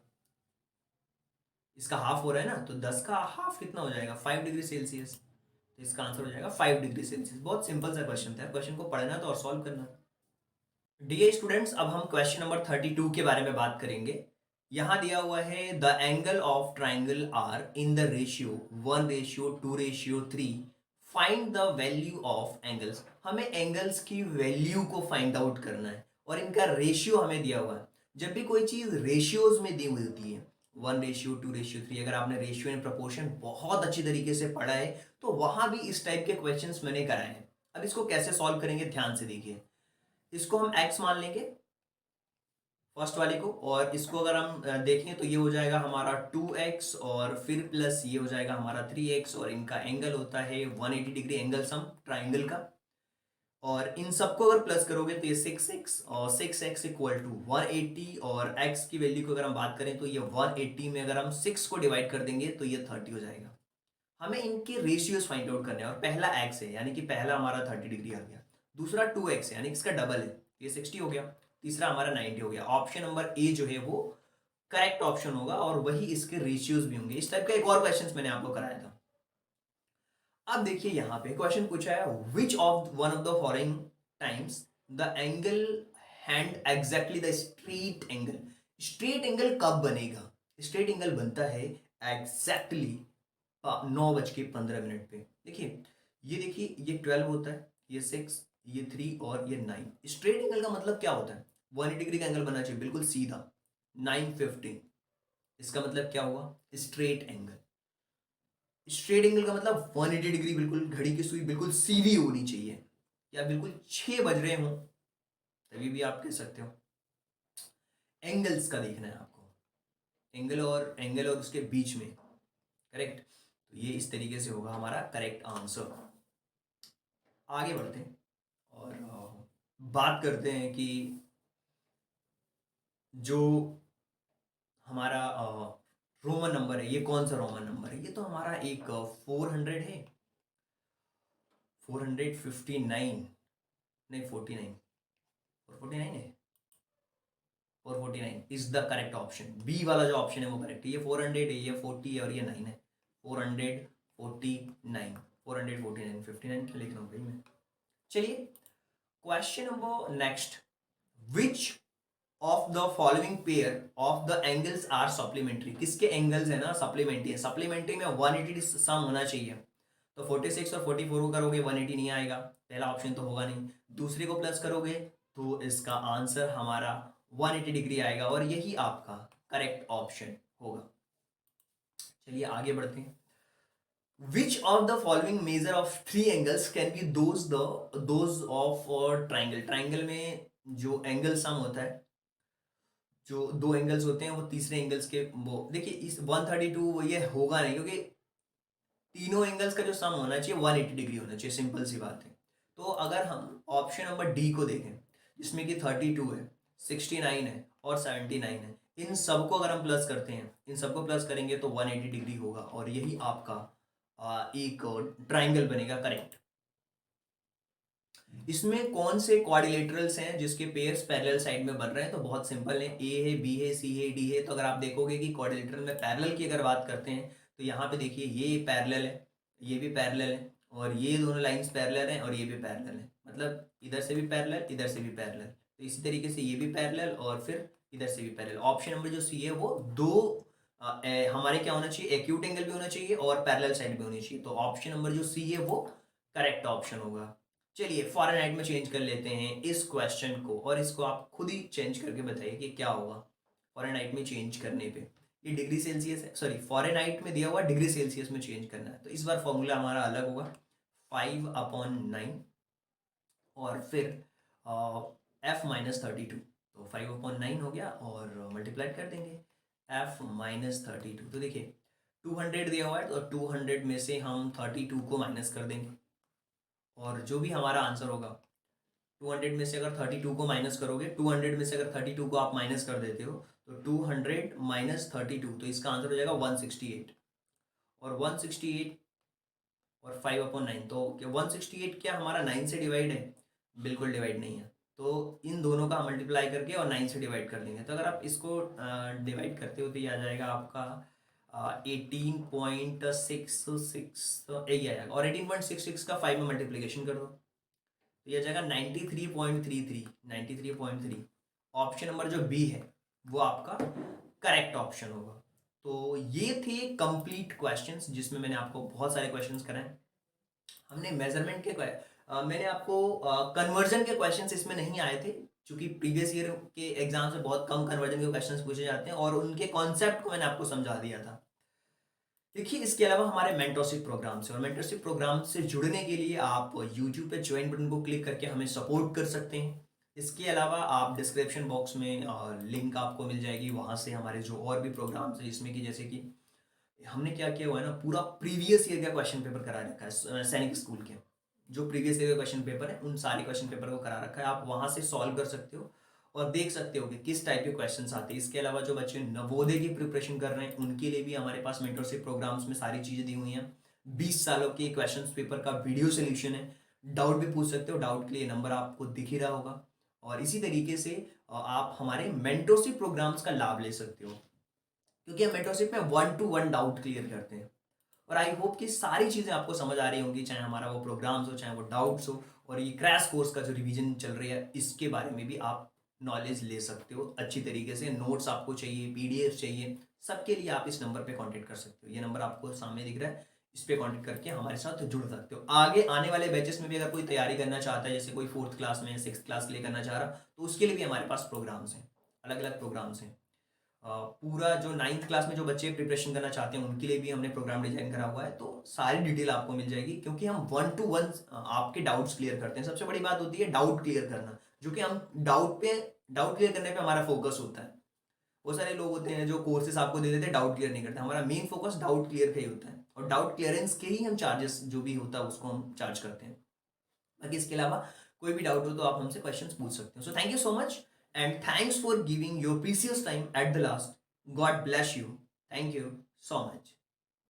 इसका हाफ हो रहा है ना, तो 10 का हाफ कितना हो जाएगा, 5 डिग्री सेल्सियस, तो इसका आंसर हो जाएगा 5 डिग्री सेल्सियस। बहुत सिंपल सा क्वेश्चन था, क्वेश्चन को पढ़ना तो और सॉल्व करना। डियर स्टूडेंट्स, अब हम क्वेश्चन नंबर 32 के बारे में बात करेंगे। यहां दिया हुआ है the angle of triangle are in the ratio 1:2:3, find the value of angles. हमें एंगल्स की वैल्यू को फाइंड आउट करना है और इनका रेशियो हमें दिया हुआ है। जब भी कोई चीज रेशियोज में दी हुई होती है, 1:2:3, अगर आपने रेशियो इन प्रपोर्शन बहुत अच्छी तरीके से पढ़ा है तो वहां भी इस टाइप के क्वेश्चंस मैंने कराए हैं। अब इसको कैसे सॉल्व करेंगे, ध्यान से देखिए। इसको हम x मान लेंगे, फर्स्ट वाले को, और इसको अगर हम देखें तो ये हो जाएगा हमारा 2x, और फिर प्लस ये हो जाएगा हमारा 3x, और इनका एंगल होता है 180 डिग्री, एंगल सम ट्राइंगल का। और इन सबको अगर प्लस करोगे तो ये 6x, और 6x इक्वल टू 180, और x की वैल्यू को अगर हम बात करें तो ये 180 में अगर हम 6 को डिवाइड कर देंगे तो ये 30 हो जाएगा। हमें इनके रेशियोज फाइंड आउट करने हैं, और पहला x है यानी कि पहला हमारा 30 डिग्री आ गया, दूसरा 2x है यानी इसका डबल है, ये 60 हो गया, तीसरा हमारा 90 हो गया। ऑप्शन नंबर ए जो है वो करेक्ट ऑप्शन होगा, और वही इसके रेशियोज भी होंगे। इस टाइप का एक और क्वेश्चन मैंने आपको कराया था। अब देखिए यहाँ पे क्वेश्चन पूछा है, which of one of the following times the angle hand exactly the straight angle. Straight angle कब बनेगा, स्ट्रेट एंगल बनता है एग्जैक्टली 9:15 पे। देखिए ये देखिए, ये 12 होता है, ये 6, ये 3 और ये 9। स्ट्रेट एंगल का मतलब क्या होता है, 180 डिग्री का एंगल बनना चाहिए बिल्कुल सीधा, 9:15, इसका मतलब क्या हुआ, स्ट्रेट एंगल। स्ट्रेट एंगल का मतलब 180 डिग्री, बिल्कुल घड़ी की सुई बिल्कुल सीधी होनी चाहिए, या बिल्कुल 6 बज रहे हों तभी भी आप कह सकते हो। एंगल्स का देखना है आपको, एंगल और उसके बीच में, करेक्ट, तो ये इस तरीके से होगा हमारा करेक्ट आंसर। आगे बढ़ते हैं और बात करते हैं कि जो हमारा रोमन नंबर है, ये कौन सा रोमन नंबर है, ये तो हमारा एक 400 है, 459, नहीं 49, 449 है, 449 is the correct option. B वाला जो ऑप्शन है वो करेक्ट है, ये 400 है, ये 40 है और ये 9 है, 449, 449, 59 क्या लिख रहा हूँ भाई मैं। चलिए question number next, which of the following pair of the angles are supplementary, किसके एंगल्स है ना सप्लीमेंट्री है। सप्लीमेंट्री में 180 सम होना चाहिए, तो 46 और 44 को करोगे 180 नहीं आएगा, पहला ऑप्शन तो होगा नहीं। दूसरे को प्लस करोगे तो इसका आंसर हमारा 180 डिग्री आएगा और यही आपका करेक्ट ऑप्शन होगा। चलिए आगे बढ़ते हैं। विच of the following measure of three angles can be those of triangle. Triangle में जो एंगल सम होता है, जो दो एंगल्स होते हैं वो तीसरे एंगल्स के, वो देखिए इस 132 ये होगा नहीं, क्योंकि तीनों एंगल्स का जो सम होना चाहिए 180 डिग्री होना चाहिए, सिंपल सी बात है। तो अगर हम ऑप्शन नंबर डी को देखें, जिसमें कि 32 है, 69 है और 79 है, इन सबको अगर हम प्लस करते हैं, इन सबको प्लस करेंगे तो 180 डिग्री होगा और यही आपका एक ट्राइंगल बनेगा करेक्ट। इसमें कौन से क्वाड्रिलेटरल्स हैं जिसके पेयर्स पैरेलल साइड में बन रहे हैं, तो बहुत सिंपल है, ए है, बी है, सी है, डी है। तो अगर आप देखोगे कि क्वाड्रिलेटरल में पैरेलल की अगर बात करते हैं तो यहाँ पे देखिए ये पैरेलल है, ये भी पैरेलल है और ये दोनों लाइंस पैरेलल हैं और ये भी पैरेलल है, मतलब इधर से भी पैरेलल, इधर से भी पैरेलल। तो इसी तरीके से ये भी पैरेलल और फिर इधर से भी पैरेलल। ऑप्शन नंबर जो सी है वो दो हमारे क्या होना चाहिए, एक्यूट एंगल भी होना चाहिए और पैरेलल साइड भी होनी चाहिए। तो ऑप्शन नंबर जो सी है वो करेक्ट ऑप्शन होगा। चलिए फॉरेनहाइट में चेंज कर लेते हैं इस क्वेश्चन को और इसको आप खुद ही चेंज करके बताइए कि क्या होगा फॉरेनहाइट में चेंज करने पे। ये डिग्री सेल्सियस है, सॉरी फॉरेनहाइट में दिया हुआ डिग्री सेल्सियस में चेंज करना है, तो इस बार फॉर्मूला हमारा अलग होगा, 5/9 और फिर f-32, तो 5/9 हो गया और मल्टीप्लाई कर देंगे f-32। तो देखिए 200 दिया हुआ है तो 200 में से हम 32 को माइनस कर देंगे और जो भी हमारा आंसर होगा 200 में से अगर 32 को माइनस करोगे, 200 में से अगर 32 को आप माइनस कर देते हो तो 200 माइनस 32, तो इसका आंसर हो जाएगा 168 और 168 और 5/9, तो क्या 168 क्या हमारा 9 से डिवाइड है? बिल्कुल डिवाइड नहीं है, तो इन दोनों का मल्टीप्लाई करके और 9 से डिवाइड कर देंगे। तो अगर आप इसको डिवाइड करते हो तो ये आ जाएगा आपका 18.66, तो यही आएगा और 18.66 का 5 में मल्टीप्लीकेशन कर दो तो ये जाएगा 93.33, 93.3। ऑप्शन नंबर जो बी है वो आपका करेक्ट ऑप्शन होगा। तो ये थे कंप्लीट क्वेश्चंस जिसमें मैंने आपको बहुत सारे क्वेश्चंस कराए। हमने मेजरमेंट के मैंने आपको कन्वर्जन के क्वेश्चंस इसमें नहीं आए थे, क्योंकि प्रीवियस ईयर के एग्जाम्स में बहुत कम कन्वर्जन के क्वेश्चंस पूछे जाते हैं और उनके कॉन्सेप्ट को मैंने आपको समझा दिया था। देखिए इसके अलावा हमारे मेंटरशिप प्रोग्राम से, और मेंटरशिप प्रोग्राम से जुड़ने के लिए आप यूट्यूब पे ज्वाइन बटन को क्लिक करके हमें सपोर्ट कर सकते हैं। इसके अलावा आप डिस्क्रिप्शन बॉक्स में लिंक आपको मिल जाएगी, वहाँ से हमारे जो और भी प्रोग्राम्स हैं जिसमें कि जैसे कि हमने क्या किया हुआ है ना, पूरा प्रीवियस ईयर का क्वेश्चन पेपर करा रखा है सैनिक स्कूल के, जो प्रीवियस ईयर का क्वेश्चन पेपर है उन सारे क्वेश्चन पेपर को करा रखा है, आप वहाँ से सॉल्व कर सकते हो और देख सकते हो कि किस टाइप के क्वेश्चंस आते हैं। इसके अलावा जो बच्चे नवोदय की प्रिपरेशन कर रहे हैं उनके लिए भी हमारे पास मेंटरशिप प्रोग्राम्स में सारी चीज़ें दी हुई हैं। 20 सालों के क्वेश्चन पेपर का वीडियो सोल्यूशन है, डाउट भी पूछ सकते हो, डाउट के लिए नंबर आपको दिख ही रहा होगा। और इसी तरीके से आप हमारे मेंटरशिप प्रोग्राम्स का लाभ ले सकते हो, क्योंकि हम मेंटरशिप में 1-to-1 डाउट क्लियर करते हैं। और आई होप कि सारी चीज़ें आपको समझ आ रही होंगी, चाहे हमारा वो प्रोग्राम्स हो, चाहे वो डाउट्स हो, और ये क्रैश कोर्स का जो रिवीजन चल रही है इसके बारे में भी आप नॉलेज ले सकते हो अच्छी तरीके से। नोट्स आपको चाहिए, पीडीएफ चाहिए, सबके लिए आप इस नंबर पे कांटेक्ट कर सकते हो। ये नंबर आपको सामने दिख रहा है, इस पे कांटेक्ट करके हमारे साथ जुड़ सकते हो। आगे आने वाले बैचेस में भी अगर कोई तैयारी करना चाहता है, जैसे कोई 4th क्लास में 6th क्लास के लिए करना चाह रहा, तो उसके लिए भी हमारे पास प्रोग्राम्स हैं, अलग अलग प्रोग्राम्स हैं। पूरा जो 9th क्लास में जो बच्चे प्रिपरेशन करना चाहते हैं उनके लिए भी हमने प्रोग्राम डिजाइन करा हुआ है, तो सारी डिटेल आपको मिल जाएगी, क्योंकि हम 1-to-1 आपके डाउट्स क्लियर करते हैं। सबसे बड़ी बात होती है डाउट क्लियर करना, जो कि हम डाउट क्लियर करने पे हमारा फोकस होता है। बहुत सारे लोग होते हैं जो कोर्सेस आपको दे देते हैं, डाउट क्लियर नहीं करते। हमारा मेन फोकस डाउट क्लियर का ही होता है और डाउट क्लियरेंस के ही हम चार्जेस जो भी होता है उसको हम चार्ज करते हैं। बाकी इसके अलावा कोई भी डाउट हो तो आप हमसे क्वेश्चंस पूछ सकते हो। So thank you so much and thanks for giving your precious time at the last. God bless you. Thank you so much.